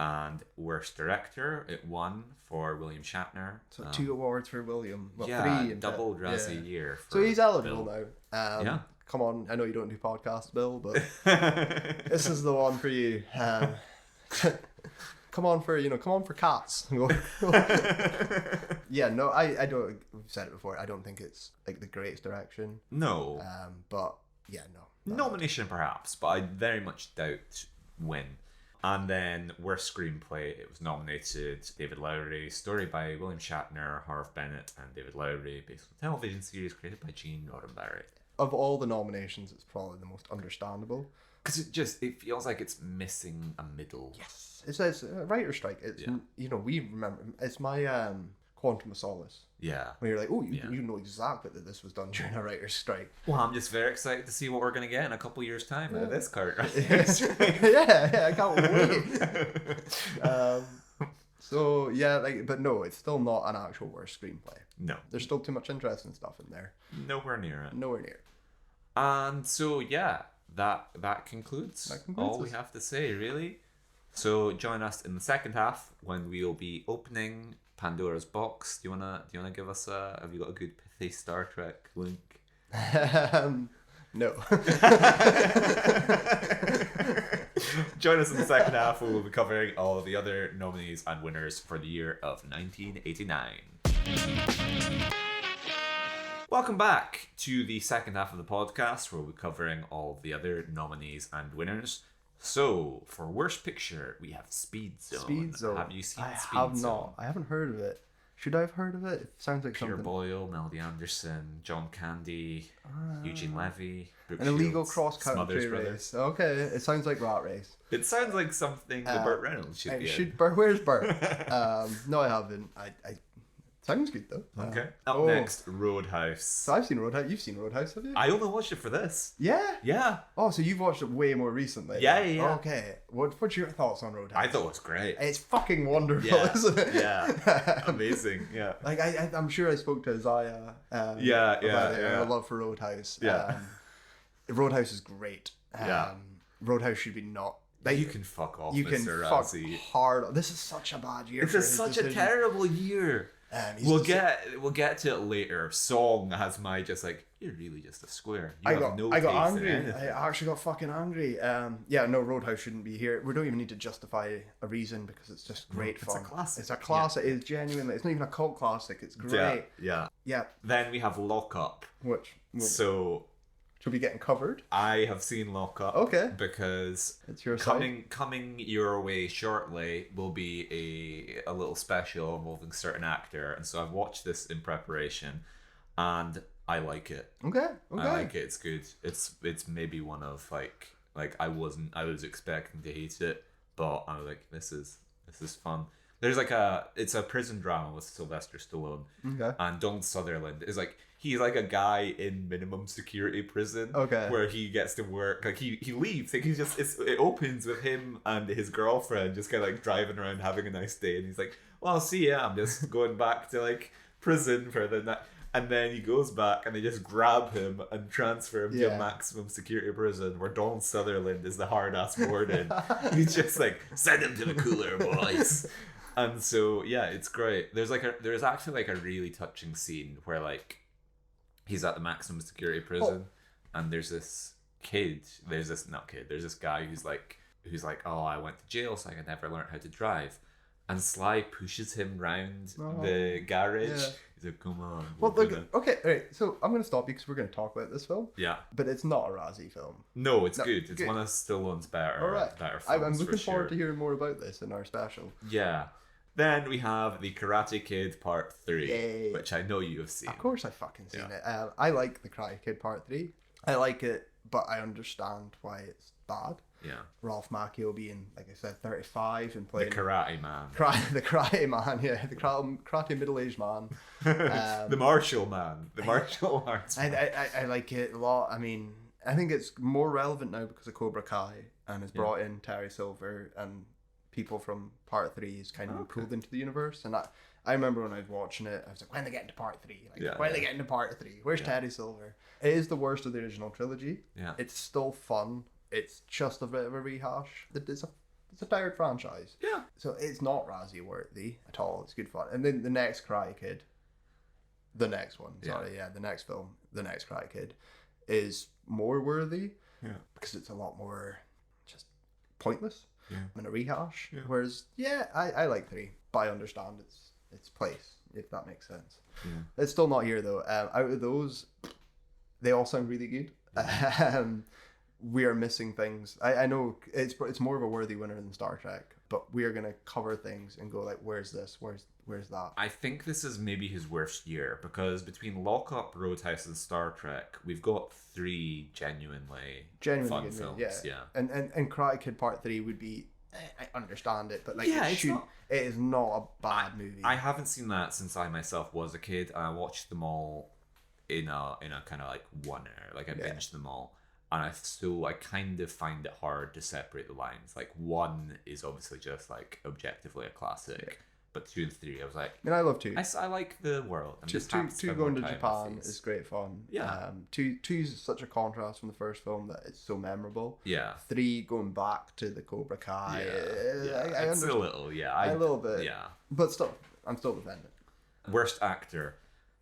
And worst director, it won for William Shatner. So 2 awards for William. Well, 3. Double Razzie year. So he's eligible now. Come on, I know you don't do podcasts, Bill, but this is the one for you. Come on for cats. Yeah, no, I don't. We've said it before. I don't think it's like the greatest direction. No. But yeah, no. Nomination perhaps, but I very much doubt win. And then worst screenplay, it was nominated David Lowery, story by William Shatner, Harv Bennett, and David Lowery, based on a television series created by Gene Roddenberry. Of all the nominations, it's probably the most understandable. Because it feels like it's missing a middle. Yes, it's a writer's strike. It's we remember. It's my Quantum of Solace. Yeah. When you're like, you know exactly that this was done during a writer's strike. Well, I'm just very excited to see what we're going to get in a couple years' time out of this card. yeah, I can't wait. So yeah, but no, it's still not an actual worst screenplay. No. There's still too much interesting stuff in there. Nowhere near it. Nowhere near. And so yeah, that concludes all we have to say, really. So join us in the second half when we'll be opening Pandora's box. Do you wanna give us have you got a good pithy Star Trek link? No. Join us in the second half where we'll be covering all of the other nominees and winners for the year of 1989. Welcome back to the second half of the podcast where we'll be covering all of the other nominees and winners. So, for Worst Picture, we have Speed Zone. Speed Zone. Have you seen Speed Zone? I have not. I haven't heard of it. Should I have heard of it? It sounds like Peter something. Boyle, Melody Anderson, John Candy, Eugene Levy, Brooke An illegal Shields, cross-country Smothers race. Okay, it sounds like Rat Race. It sounds like something that Burt Reynolds should be in. Where's Burt? No, I haven't. I sounds good though. Okay. Up next, Roadhouse. So I've seen Roadhouse. You've seen Roadhouse, have you? I only watched it for this. Yeah. Yeah. Oh, so you've watched it way more recently. Yeah. Okay. What's your thoughts on Roadhouse? I thought it was great. It's fucking wonderful, Yeah. isn't it? Yeah. Amazing. Yeah. Like I'm sure I spoke to Isaiah. About yeah. my love for Roadhouse. Yeah. Roadhouse is great. Yeah. Roadhouse should be not. You can fuck off, You can Mr. fuck Razzie. hard. This is such a bad year. It's such a terrible year. We'll get to it later. Song has my just like, you're really just a square. You I have got no I got taste in angry. anything. I actually got fucking angry. No, Roadhouse shouldn't be here. We don't even need to justify a reason because it's just great It's fun. a classic. It's a classic. It's genuinely. It's not even a cult classic. It's great. Yeah. Yeah. Then we have Lock Up. Which So should be getting covered. I have seen Lock Up. Okay. Because It's your coming your way shortly will be a little special involving a certain actor, and so I've watched this in preparation, and I like it. Okay. I like it. It's good. It's maybe one of like I was expecting to hate it, but I was like, this is fun. There's it's a prison drama with Sylvester Stallone, and Donald Sutherland is he's like a guy in minimum security prison, where he gets to work. Like he leaves. Like it opens with him and his girlfriend just kind of like driving around having a nice day, and he's like, well, see ya, I'm just going back to like prison for the night. And then he goes back and they just grab him and transfer him to a maximum security prison where Donald Sutherland is the hard ass warden. He's just like, send him to the cooler, boys. And so yeah, it's great. There's actually like a really touching scene where like he's at the maximum security prison and there's this guy who's like, oh, I went to jail so I could never learn how to drive. And Sly pushes him round the garage. Yeah. He's like, come on. Well, look, okay, all right. So I'm going to stop you because we're going to talk about this film. Yeah. But it's not a Razzie film. No, it's good. It's one of Stallone's better films. I'm looking forward to hearing more about this in our special. Yeah. Then we have The Karate Kid Part 3, which I know you have seen. Of course I've fucking seen it. I like The Karate Kid Part 3. I like it, but I understand why it's bad. Yeah. Ralph Macchio being, like I said, 35 and playing... The Karate Man. The Karate Man, yeah. The karate middle-aged man. The martial man. The martial arts man. I like it a lot. I mean, I think it's more relevant now because of Cobra Kai and has brought in Terry Silver and people from Part 3 is kind of pulled into the universe. And I remember when I was watching it, I was like, when are they getting to Part 3? When are they getting to Part 3? Where's Terry Silver? It is the worst of the original trilogy. Yeah. It's still fun. It's just a bit of a rehash. It's a tired franchise. Yeah. So it's not Razzie worthy at all. It's good fun. And then the next Karate Kid, the next one, the next film, the next Karate Kid, is more worthy. Yeah. Because it's a lot more just pointless and a rehash. Yeah. Whereas, I like 3, but I understand its place, if that makes sense. Yeah. It's still not here though. Out of those, they all sound really good. we are missing things. I know it's more of a worthy winner than Star Trek, but we are gonna cover things and go like, where's this? Where's that? I think this is maybe his worst year because between Lock Up, Roadhouse, and Star Trek, we've got 3 genuinely fun good films. movies, Yeah. And Karate Kid Part 3 would be. I understand it, but like Yeah, it is not a bad movie. I haven't seen that since I myself was a kid, and I watched them all in a kind of like one-er. Like I binged them all, and I kind of find it hard to separate the lines. Like 1 is obviously just like objectively a classic, but 2 and 3, I was like, I mean, I love 2. I like the world. I'm just two happy to spend going more to time Japan with these. is great fun. Yeah. 2 is such a contrast from the first film that it's so memorable. Yeah. 3 going back to the Cobra Kai. Yeah. I It's understand. a little, A little bit. Yeah. But still, I'm still defending. Worst actor: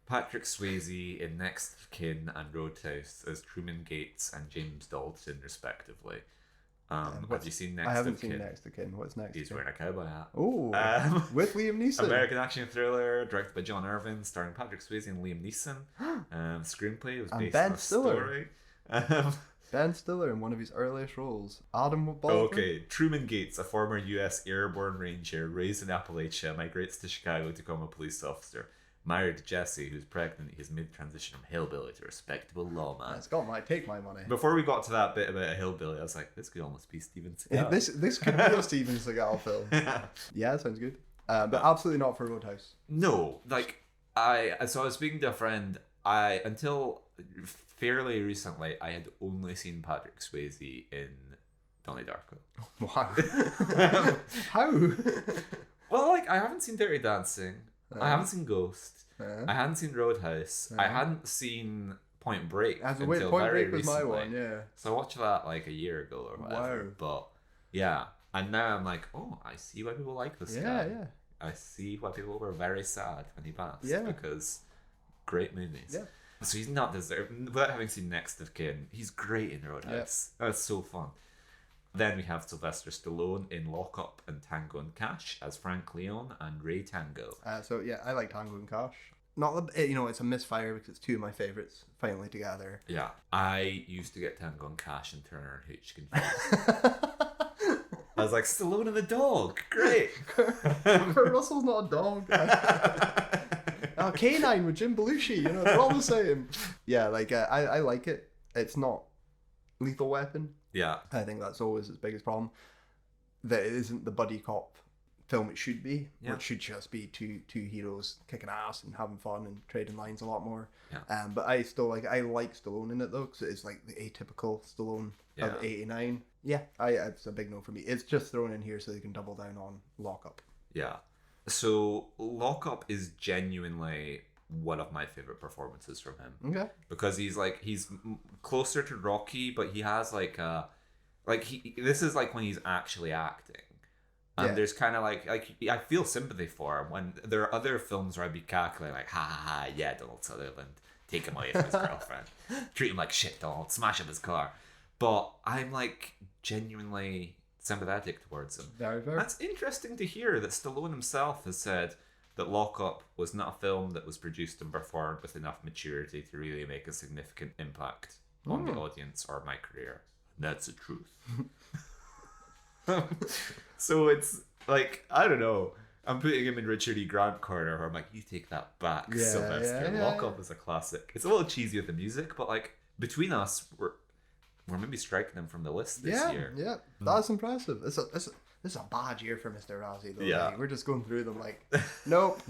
Patrick Swayze in Next of Kin and Roadhouse as Truman Gates and James Dalton, respectively. Have you seen Next I haven't of seen Kin? Next of Kin. What's next? He's wearing a cowboy hat. Oh, with Liam Neeson. American action thriller directed by John Irvin, starring Patrick Swayze and Liam Neeson. Screenplay was And based Ben on a Stiller. story. Ben Stiller in one of his earliest roles. Adam Baldwin. Okay, Truman Gates, a former U.S. airborne ranger raised in Appalachia, migrates to Chicago to become a police officer. Married to Jessie, who's pregnant, he's mid-transition from hillbilly to respectable lawman. It's got take my money. Before we got to that bit about a hillbilly, I was like, this could almost be Steven Seagal. This could be a Steven Seagal film. Yeah, sounds good. But absolutely not for Roadhouse. No, like I was speaking to a friend. Until fairly recently, I had only seen Patrick Swayze in Donnie Darko. Wow. How? Well, like I haven't seen Dirty Dancing. I haven't seen Ghost. I hadn't seen Roadhouse. I hadn't seen Point Break until Point very Break was recently. my one, yeah. So I watched that like a year ago or whatever. Wow. But yeah, and now I'm like, oh, I see why people like this guy. Yeah. I see why people were very sad when he passed. Yeah. Because great movies. Yeah. So he's not deserved. Without having seen Next of Kin, he's great in Roadhouse. That's so fun. Then we have Sylvester Stallone in Lock Up and Tango and Cash as Frank Leone and Ray Tango. So yeah, I like Tango and Cash. Not that it's a misfire because it's 2 of my favorites finally together. Yeah, I used to get Tango and Cash and Turner and Hooch confused. I was like, Stallone and the dog, great. Kurt Russell's not a dog. Canine with Jim Belushi, they're all the same. Yeah, like I like it. It's not Lethal Weapon. Yeah. I think that's always its biggest problem. That it isn't the buddy cop film it should be. Yeah. It should just be two heroes kicking ass and having fun and trading lines a lot more. Yeah. But I still like Stallone in it though, because it's like the atypical Stallone of '89. Yeah, it's a big no for me. It's just thrown in here so they can double down on Lock Up. Yeah. So Lock Up is genuinely one of my favorite performances from him. Okay. Because he's closer to Rocky, but he has this is like when he's actually acting. And there's kind of like I feel sympathy for him when there are other films where I'd be cackling like, ha ha ha, yeah, Donald Sutherland, take him away from his girlfriend, treat him like shit, Donald, smash up his car. But I'm like genuinely sympathetic towards him. Very, very. That's interesting to hear that Stallone himself has said that Lock Up was not a film that was produced and performed with enough maturity to really make a significant impact on the audience or my career. That's the truth. So it's like, I don't know. I'm putting him in Richard E. Grant corner where I'm like, you take that back, Sylvester. Lock Up is a classic. It's a little cheesy with the music, but like between us, we're maybe striking them from the list this year. Yeah, that's impressive. This is a bad year for Mr. Razzie though. Yeah. Like, we're just going through them like, nope.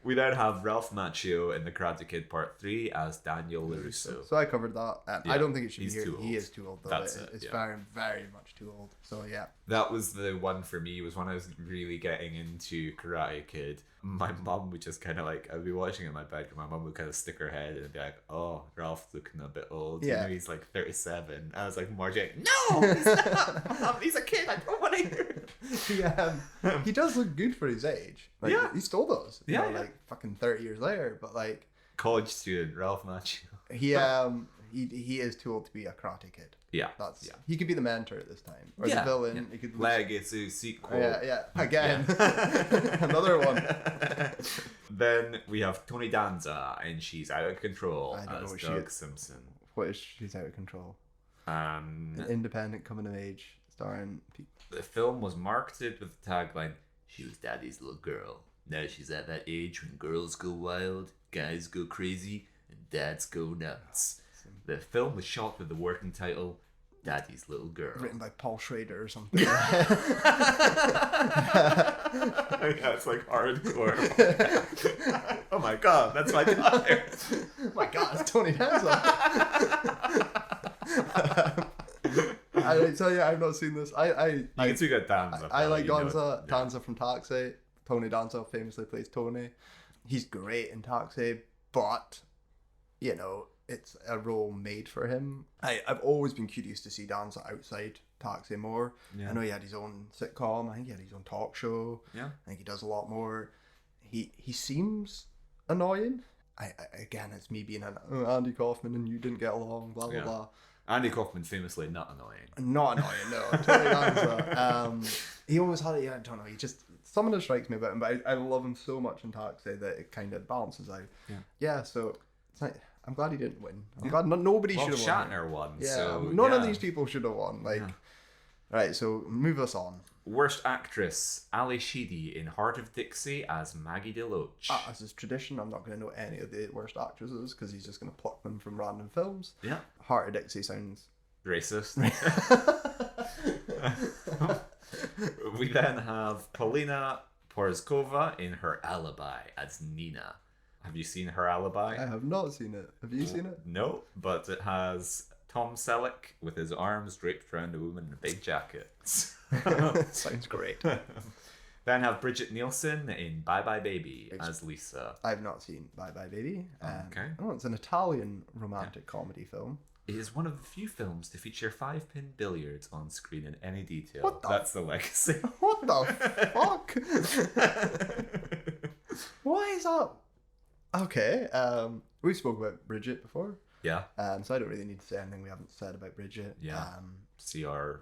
We then have Ralph Macchio in The Karate Kid Part 3 as Daniel LaRusso. So I covered that. I don't think it should be He's here. too He old. is too old though. That's It's yeah. very, very much too old. So yeah. That was the one for me, was when I was really getting into Karate Kid. My mum would just kind of like, I'd be watching it in my bedroom, my mum would kind of stick her head and be like, oh, Ralph's looking a bit old. Yeah. He's like 37. I was like, Margie, no, he's not. Mom, he's a kid. I don't want to hear him. He does look good for his age. Like, Yeah. he still does. You know, Yeah. like fucking 30 years later. But like, College student, Ralph Macchio. he is too old to be a Karate Kid. Yeah. He could be the mentor at this time, or Yeah, the villain. yeah. He could Legacy sequel. yeah. Again, another one. Then we have Tony Danza, and she's out of control I don't know as what she Doug is. Simpson. What is She's Out of Control? Um, An independent coming of age starring the film was marketed with the tagline, "She was daddy's little girl. Now she's at that age when girls go wild, guys go crazy, and dads go nuts." The film was shot with the working title, Daddy's Little Girl. written by Paul Schrader or something. Yeah, it's like hardcore. Oh my god, that's my daughter. Oh my god, it's Tony Danza. I tell you, I've not seen this. You can see good Danza. I like Danza. Danza from Taxi. Tony Danza famously plays Tony. He's great in Taxi, but you know, it's a role made for him. I've always been curious to see Danza outside Taxi more. Yeah. I know he had his own sitcom. I think he had his own talk show. Yeah. I think he does a lot more. He seems annoying. Again, it's me being an Andy Kaufman and you didn't get along. Blah blah Yeah. blah. Andy Kaufman famously not annoying. Not annoying, no. Tony Danza. He always had it. Yeah, I don't know. He just something that strikes me about him, but I love him so much in Taxi that it kind of balances out. Yeah. Yeah. So it's like, I'm glad he didn't win. I'm glad nobody Well, should have won. Shatner won. Yeah. So, None of yeah. these people should have won. Like, Yeah. right. So move us on. Worst actress, Ali Sheedy in Heart of Dixie as Maggie DeLoach. As is tradition, I'm not going to know any of the worst actresses because he's just going to pluck them from random films. Yeah. Heart of Dixie sounds. Racist. We then have Paulina Porizkova in Her Alibi as Nina. Have you seen Her Alibi? I have not seen it. Have you seen it? No, but it has Tom Selleck with his arms draped around a woman in a big jacket. Sounds great. Then have Bridget Nielsen in Bye Bye Baby as Lisa. I've not seen Bye Bye Baby. Okay. Oh, it's an Italian romantic comedy film. It is one of the few films to feature 5-pin billiards on screen in any detail. What the That's the legacy. What the fuck? Why is that? Okay. We spoke about Bridget before. Yeah. So I don't really need to say anything we haven't said about Bridget. Yeah. See our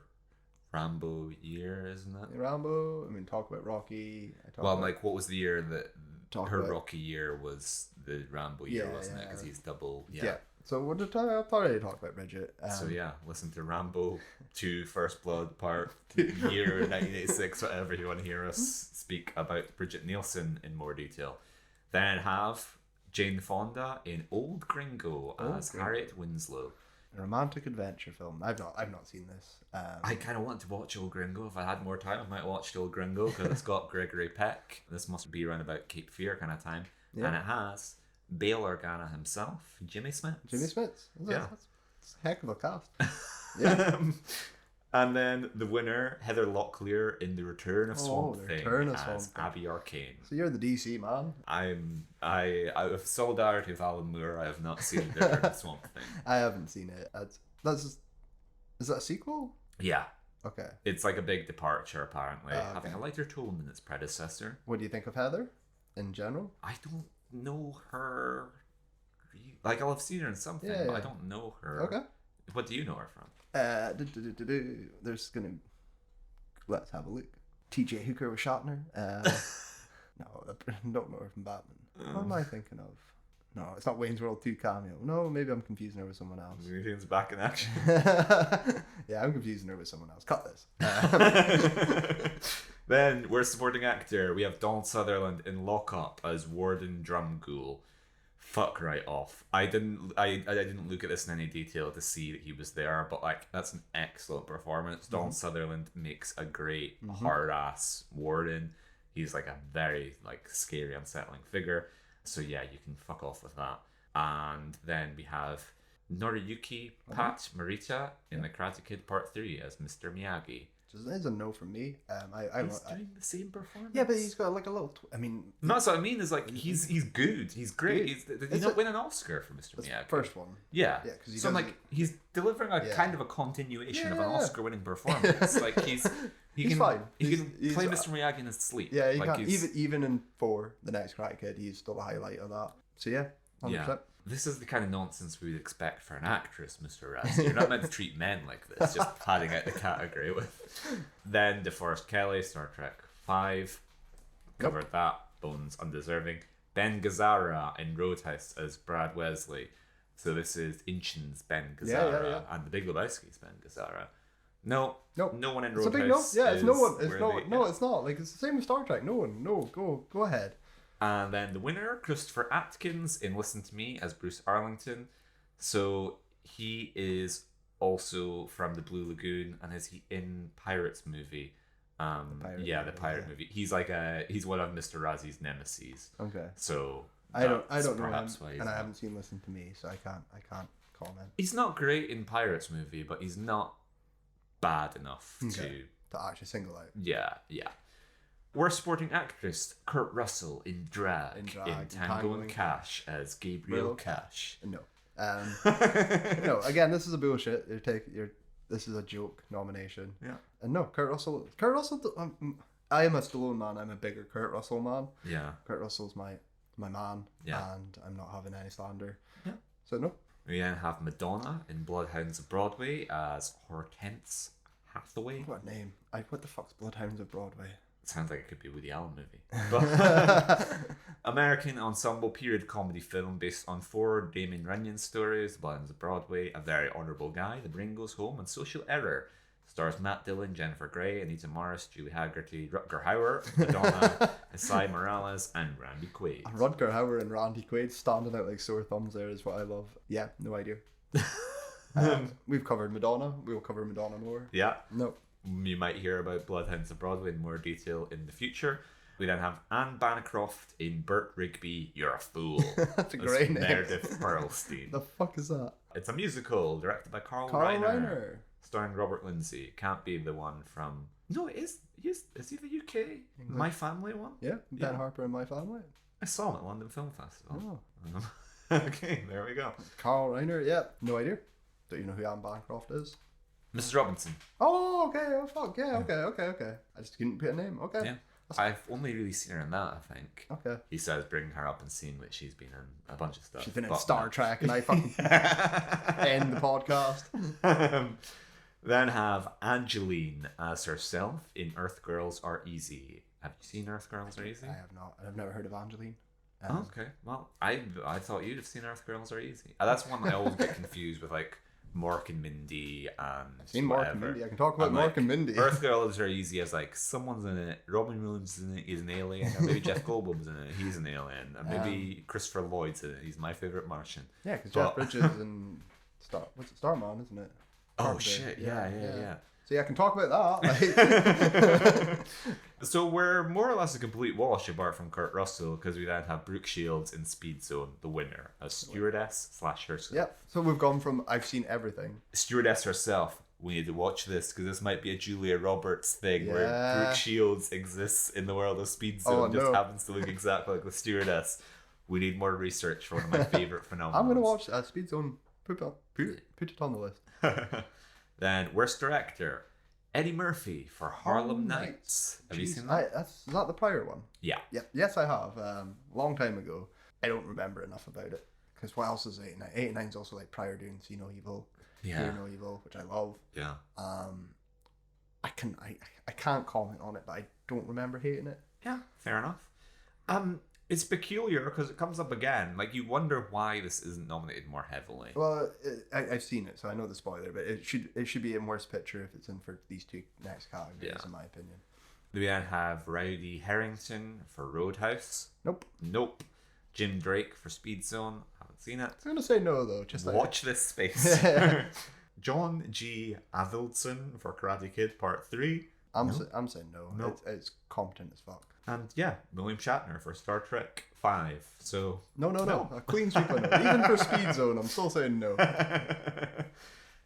Rambo year, isn't it? Rambo. I mean, talk about Rocky. Well, like, what was the year that Talk her about- Rocky year was the Rambo year, Yeah, wasn't it? yeah. Because he's double. Yeah. Yeah. So what did I already talk about Bridget? So yeah, listen to Rambo 2 First Blood Part year 1986, whatever you want to hear us speak about Bridget Nielsen in more detail. Then have Jane Fonda in Old Gringo as Gringo. Harriet Winslow. A romantic adventure film. I've not seen this. I kind of want to watch Old Gringo. If I had more time, I might watch Old Gringo because it's got Gregory Peck. This must be around about Cape Fear kind of time. Yeah. And it has Bail Organa himself, Jimmy Smith. Jimmy Smits. Yeah. That's a heck of a cast. Yeah. And then the winner, Heather Locklear in The Return of Swamp The Thing Return of as Swamp Thing. Abby Arcane. So you're the DC man. I out of solidarity with Alan Moore, I have not seen The Return of Swamp Thing. I haven't seen it. Is that a sequel? Yeah, Okay. it's like a big departure apparently, Okay. having a lighter tone than its predecessor. What do you think of Heather in general? I don't know her. Like, I'll have seen her in something, Yeah, but I yeah. don't know her. Okay. What do you know her from? There's gonna. Let's have a look. T.J. Hooker with Shatner. No, I don't know her from Batman. What am I thinking of? No, it's not Wayne's World 2 cameo. No, maybe I'm confusing her with someone else. Movie's back in action. Yeah, I'm confusing her with someone else. Cut this. Then, worst supporting actor, we have Donald Sutherland in Lock Up as Warden Drumgool. Fuck right off. I didn't look at this in any detail to see that he was there, but like, that's an excellent performance. Donald Sutherland makes a great hard ass warden. He's like a very like scary, unsettling figure. So yeah, you can fuck off with that. And then we have Noriyuki Pat Morita in The Karate Kid Part 3 as Mr. Miyagi. Just is a no from me. He's doing the same performance. Yeah, but he's got like a little. I mean, No, that's what I mean. Is like he's good. He's great. Did he It's not a- win an Oscar for Mr. that's Miyagi? the first one. Yeah. Yeah, 'cause he so I'm does like he's delivering a Yeah. kind of a continuation of an Yeah. Oscar-winning performance. Like he He's can fine. he He's- can he's- play Mr. Miyagi in his sleep. Yeah, he like can. Even in 4, the next Karate Kid, he's still a highlight of that. So yeah, 100%. Yeah. This is the kind of nonsense we would expect for an actress, Mr. Razzie. You're not meant to treat men like this, just padding out the category with. Then DeForest Kelly, Star Trek 5. Covered that. Bones undeserving. Ben Gazzara in Roadhouse as Brad Wesley. So this is Inchin's Ben Gazzara Yeah. and The Big Lebowski's Ben Gazzara. No, Nope. no one in It's a big Roadhouse. no. Yeah, it's no one. It's worthy. no. It's not. Like it's the same with Star Trek. No one. No. Go ahead. And then the winner, Christopher Atkins in Listen to Me as Bruce Arlington. So he is also from the Blue Lagoon, and is he in Pirates movie? The pirate movie. He's he's one of Mr. Razi's nemesis. Okay. So I don't know him, perhaps why he's and I not. haven't seen Listen to Me, so I can't comment. He's not great in Pirates movie, but he's not bad enough To actually single out. Yeah. Worst supporting actress, Kurt Russell in drag in Tango and Cash as Gabriel Cash. No. No. Again, this is a bullshit. This is a joke nomination. Yeah. And no, Kurt Russell. I am a Stallone man. I'm a bigger Kurt Russell man. Yeah. Kurt Russell's my man. Yeah. And I'm not having any slander. Yeah. So no. We then have Madonna in Bloodhounds of Broadway as Hortense Hathaway. What a name. What the fuck's Bloodhounds of Broadway? It sounds like it could be a Woody Allen movie. But American ensemble period comedy film based on 4 Damon Runyon stories: The Bloodhounds of Broadway, A Very Honourable Guy, The Brain Goes Home, and Social Error. Stars Matt Dillon, Jennifer Grey, Anita Morris, Julie Haggerty, Rutger Hauer, Madonna, Esai Morales, and Randy Quaid. Rutger Hauer and Randy Quaid standing out like sore thumbs there is what I love. Yeah, no idea. We've covered Madonna. We'll cover Madonna more. Yeah. No. You might hear about Bloodhounds of Broadway in more detail in the future. We then have Anne Bancroft in Burt Rigby, You're a Fool. That's a great name. Meredith Pearlstein. The fuck is that? It's a musical directed by Carl Carl Reiner. Reiner. Starring Robert Lindsay. Can't be the one from... No, it is. Is he the UK? England. My Family one? Yeah, Ben Yeah. Harper and My Family. I saw him at London Film Festival. Oh. Okay, there we go. Carl Reiner, yeah, no idea. Don't you know who Anne Bancroft is? Mrs. Robinson. Oh, okay, oh fuck, yeah, okay. I just couldn't put a name, okay. Yeah. I've only really seen her in that, I think. Okay. He says bring her up and seeing that she's been in a bunch of stuff. She's been in but Star no. Trek and I fucking end the podcast. Then have Angeline as herself in Earth Girls Are Easy. Have you seen Earth Girls Are Easy? I have not. I've never heard of Angeline. Oh, okay. Well, I thought you'd have seen Earth Girls Are Easy. That's one I always get confused with, like Mork and Mindy and I've seen Mork and whatever. Mindy. I can talk about I'm Mork like, and Mindy. Earth Girls Are Easy as like someone's in it. Robin Williams is in it. He's an alien. Or maybe Jeff Goldblum's in it. He's an alien. And maybe Christopher Lloyd's in it. He's my favorite Martian. Yeah, because But- Jeff Bridges and Starman, isn't it? Oh Part of it. shit! Yeah. So yeah, I can talk about that. Like. So we're more or less a complete wash apart from Kurt Russell, because we then have Brooke Shields in Speed Zone, the winner, as stewardess / herself. Yep. So we've gone from I've seen everything. Stewardess herself. We need to watch this because this might be a Julia Roberts thing where Yeah. Brooke Shields exists in the world of Speed Zone, just no. happens to look exactly like the stewardess. We need more research for one of my favorite phenomena. I'm gonna watch Speed Zone. Put it on the list. Then worst director, Eddie Murphy for Harlem Nights. Have you seen that? Is that the prior one? Yeah. Yep. Yes, I have. A long time ago. I don't remember enough about it. Because what else is 89? 89 is also like prior doing See No Evil, Hear No Evil, which I love. Yeah. I can't comment on it, but I don't remember hating it. Yeah, fair enough. It's peculiar because it comes up again. Like, you wonder why this isn't nominated more heavily. Well, I've seen it, so I know the spoiler, but it should be in worst picture if it's in for these two next categories, in my opinion. We then have Rowdy Harrington for Roadhouse. Nope. Jim Drake for Speed Zone. Haven't seen it. I'm gonna say no though. Just Watch this space. John G. Avildsen for Karate Kid Part 3. I'm saying no. No. It's competent as fuck. And yeah, William Shatner for Star Trek 5. So No. A clean sweep on no. Even for Speed Zone, I'm still saying no.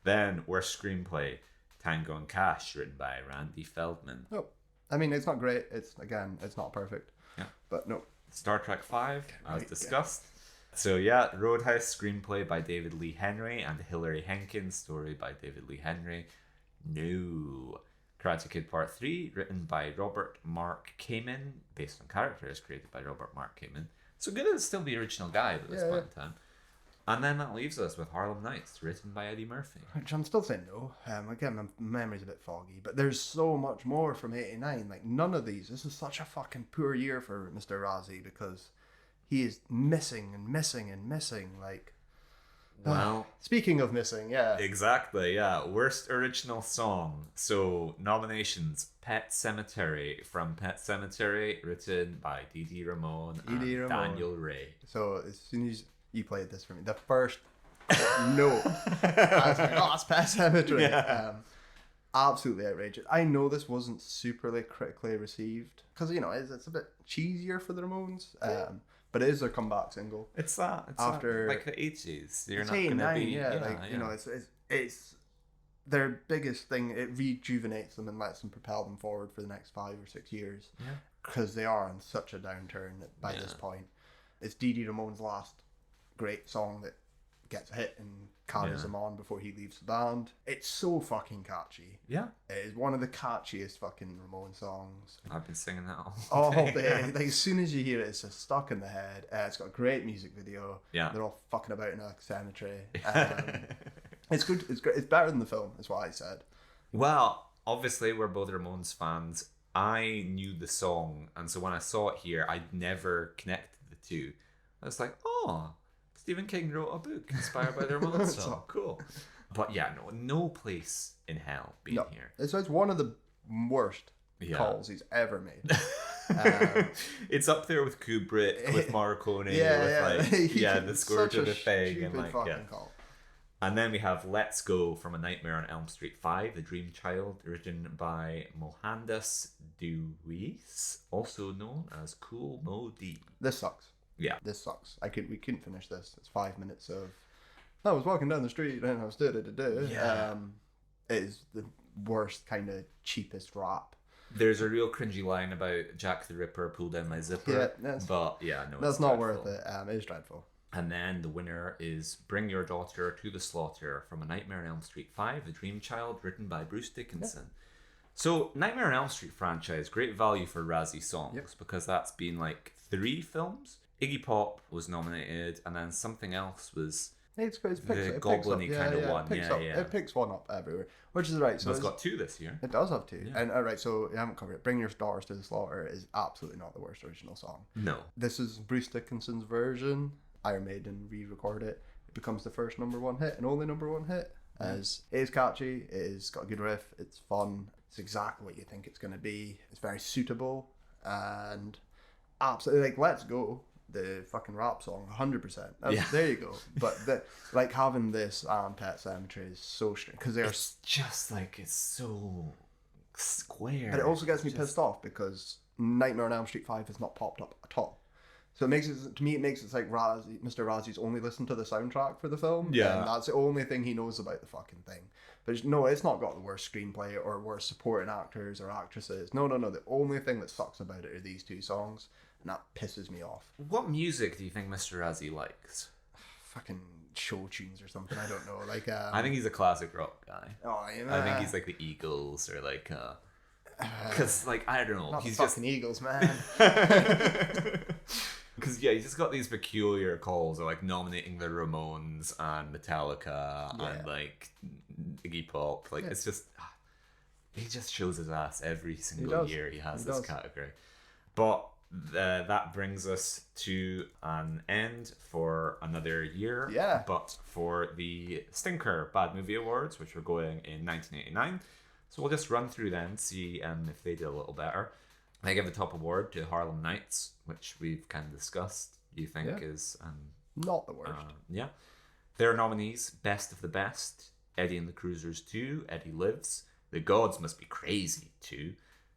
Then worst screenplay, Tango and Cash, written by Randy Feldman. Nope. I mean, it's not great. It's not perfect. Yeah. But no. Star Trek 5, as Right, discussed. So yeah, Roadhouse, screenplay by David Lee Henry and Hilary Hankins, story by David Lee Henry. No. Karate Kid Part 3, written by Robert Mark Kamen, based on characters created by Robert Mark Kamen. So good as still the original guy at this point in time. And then that leaves us with Harlem Nights, written by Eddie Murphy. Which I'm still saying no. Again, my memory's a bit foggy, but there's so much more from 89. Like, none of these. This is such a fucking poor year for Mr. Razi because he is missing and missing and missing. Like, Well, Speaking of missing, yeah. exactly, yeah. Worst original song. So, nominations: Pet Cemetery from Pet Cemetery, written by Dee Ramone Dee and Ramone. Daniel Ray. So as soon as you played this for me, the first note, I was like, oh, it's Pet Cemetery. Yeah. Absolutely outrageous. I know this wasn't superly critically received because, you know, it's a bit cheesier for the Ramones, but it is their comeback single. It's that. It's After- like the 80s. You're It's not going to 89, be... yeah, you know, it's their biggest thing. It rejuvenates them and lets them propel them forward for the next 5 or 6 years. Yeah. Because they are on such a downturn by this point. It's Dee Ramone's last great song that gets a hit and carries him on before he leaves the band. It's so fucking catchy. Yeah. It is one of the catchiest fucking Ramone songs. I've been singing that All day. Like, as soon as you hear it, it's just stuck in the head. It's got a great music video. Yeah. They're all fucking about in a cemetery. It's good. It's great. It's better than the film, is what I said. Well, obviously, we're both Ramones fans. I knew the song, and so when I saw it here, I'd never connected the two. I was like, oh, Stephen King wrote a book inspired by the Ramones song. Cool. But yeah, no place in hell being here. It's one of the worst calls he's ever made. It's up there with Kubrick, with Morricone, with the Scourge of the Thing, and like call. And then we have Let's Go from A Nightmare on Elm Street 5, The Dream Child, written by Mohandas Dewis, also known as Cool Mo D. This sucks. Yeah. This sucks. We couldn't finish this. It's 5 minutes of I was walking down the street and I was da-da-da-da. Yeah. It is the worst kind of cheapest rap. There's a real cringy line about Jack the Ripper pulled down my zipper. Yeah, but yeah, no, that's it's not dreadful. worth it. It is dreadful. And then the winner is Bring Your Daughter to the Slaughter from A Nightmare on Elm Street 5, The Dream Child, written by Bruce Dickinson. Yeah. So, Nightmare on Elm Street franchise, great value for Razzie songs because that's been like 3 films. Iggy Pop was nominated, and then something else was the goblin-y kind of one. It picks one up everywhere, which is right. So it's got 2 this year. It does have 2. Yeah. And alright, so you haven't covered it. Bring Your Daughters to the Slaughter is absolutely not the worst original song. No. This is Bruce Dickinson's version. Iron Maiden re-record it. It becomes the first #1 hit and only #1 hit. As it is catchy, it has got a good riff, it's fun, it's exactly what you think it's going to be. It's very suitable and absolutely like Let's Go, the fucking rap song, 100%. There you go. But having this and Pet Cemetery is so strange because it's just like it's so square. But it also gets me pissed off because Nightmare on Elm Street 5 has not popped up at all. So it makes it like Mr. Razzie's only listened to the soundtrack for the film. Yeah. And that's the only thing he knows about the fucking thing. But no, it's not got the worst screenplay or worst supporting actors or actresses. No. The only thing that sucks about it are these 2 songs. And that pisses me off. What music do you think Mr. Razzie likes? Fucking show tunes or something. I don't know. Like I think he's a classic rock guy. Oh, yeah. I think he's like the Eagles or like because like I don't know. Not He's the just fucking Eagles, man. Because he's just got these peculiar calls of like nominating the Ramones and Metallica and like Iggy Pop. Like it's just he just shows his ass every single year he has this category. But that brings us to an end for another year. Yeah. But for the Stinker Bad Movie Awards, which were going in 1989. So we'll just run through them, see if they did a little better. They give the top award to Harlem Nights, which we've kind of discussed. You think is not the worst. Yeah. Their nominees: Best of the Best, Eddie and the Cruisers 2, Eddie Lives, The Gods Must Be Crazy 2,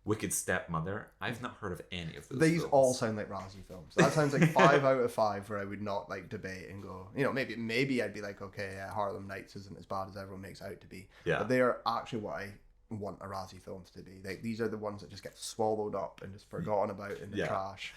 Wicked Stepmother. I've not heard of any of those. These films. all sound like Razzie films. That sounds like 5 out of 5 where I would not like debate and go, you know, maybe I'd be like, okay, Harlem Nights isn't as bad as everyone makes out to be. Yeah. But they are actually what I want a Razzie films to be. Like these are the ones that just get swallowed up and just forgotten about in the trash.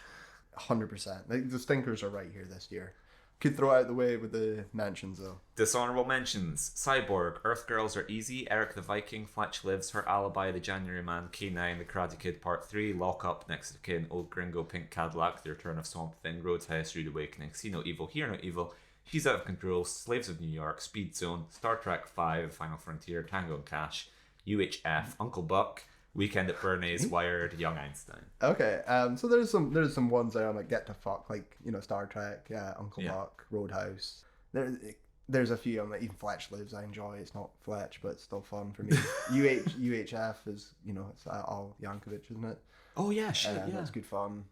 100%. Like, the stinkers are right here this year. Could throw out the way with the mentions though. Dishonorable mentions: Cyborg, Earth Girls Are Easy, Eric the Viking, Fletch Lives, Her Alibi, The January Man, K9, The Karate Kid Part 3, Lock Up, Next of Kin, Old Gringo, Pink Cadillac, The Return of Swamp Thing, Roadhouse, Rude Awakening, See No Evil, Hear No Evil, She's Out of Control, Slaves of New York, Speed Zone, Star Trek V, Final Frontier, Tango and Cash, UHF, Uncle Buck, Weekend at Bernie's, Wired, Young Einstein. Okay, so there's some ones there I'm like, get to fuck, like, you know, Star Trek, Uncle Buck, Roadhouse. The there's a few. Even Fletch Lives, I enjoy. It's not Fletch, but it's still fun for me. UHF is, it's Al Yankovic, isn't it? Oh yeah, shit, yeah. That's good fun.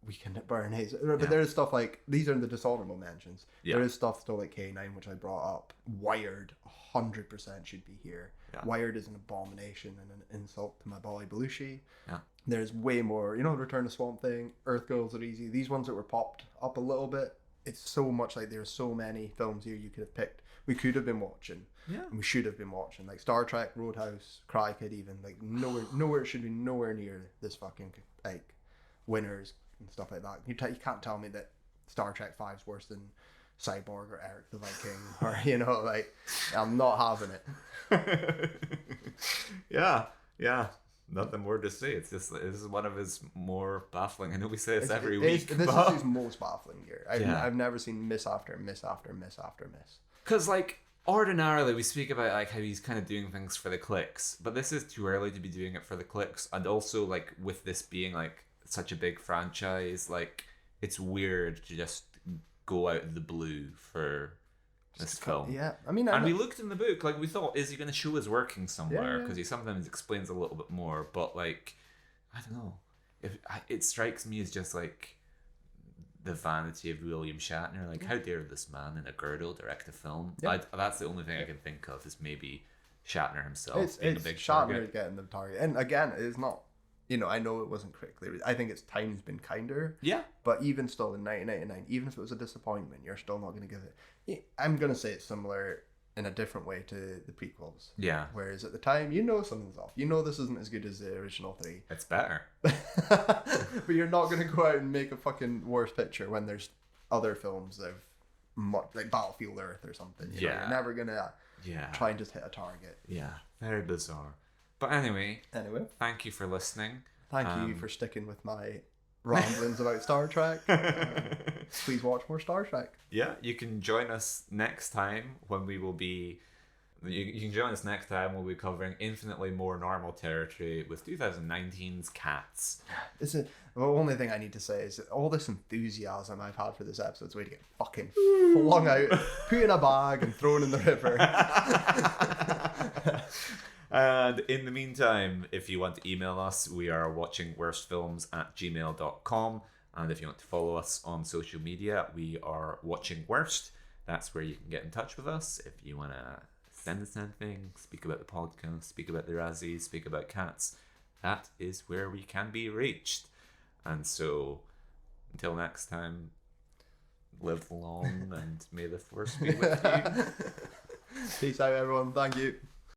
Weekend at Bernie's. But there is stuff like, these are the dishonorable mentions. Yeah. There is stuff still like K9, which I brought up. Wired, 100% should be here. Yeah. Wired is an abomination and an insult to my boy Belushi. Yeah. There's way more, Return to Swamp Thing, Earth Girls Are Easy. These ones that were popped up a little bit, it's so much like there's so many films here you could have picked. We could have been watching. Yeah. And we should have been watching. Like Star Trek, Roadhouse, Cry Kid even. Like nowhere, it should be nowhere near this fucking, like, winners and stuff like that. You can't tell me that Star Trek 5's worse than Cyborg or Eric the Viking or, like, I'm not having it. Yeah. Nothing more to say. It's just, this is one of his more baffling. I know we say this every week. This is his most baffling year. Yeah. I've never seen miss after miss after miss after miss. Because, like, ordinarily we speak about, like, how he's kind of doing things for the clicks, but this is too early to be doing it for the clicks. And also, like, with this being, like, such a big franchise, like, it's weird to just go out of the blue for this film. Yeah, I mean, and we looked in the book, like, we thought, is he going to show his working somewhere? Yeah. Because he sometimes explains a little bit more, but, like, I don't know. It strikes me as just, like, the vanity of William Shatner. Like, how dare this man in a girdle direct a film? Yeah. That's the only thing I can think of, is maybe Shatner himself being it's a big Shatner target. getting the target. And again, it's not, I know it wasn't critically. I think its time's been kinder. Yeah. But even still, in 1999, even if it was a disappointment, you're still not going to give it. I'm going to say it's similar in a different way to the prequels. Yeah. Whereas at the time, something's off. This isn't as good as the original 3. It's better. But you're not going to go out and make a fucking worse picture when there's other films that have, like Battlefield Earth or something. Yeah. You're never going to Yeah. try and just hit a target. Yeah. Very bizarre. But anyway, Anyway, thank you for listening. thank you for sticking with my ramblings about Star Trek. Please watch more Star Trek. Yeah, you can join us next time when we will be... You can join us next time when we'll be covering infinitely more normal territory with 2019's Cats. The only thing I need to say is that all this enthusiasm I've had for this episode is way to get fucking flung out, put in a bag and thrown in the river. And in the meantime, if you want to email us, we are watchingworstfilms@gmail.com. And if you want to follow us on social media, we are Watching Worst. That's where you can get in touch with us. If you want to send us anything, speak about the podcast, speak about the Razzies, speak about Cats, that is where we can be reached. And so, until next time, live long and may the force be with you. Peace out, everyone. Thank you.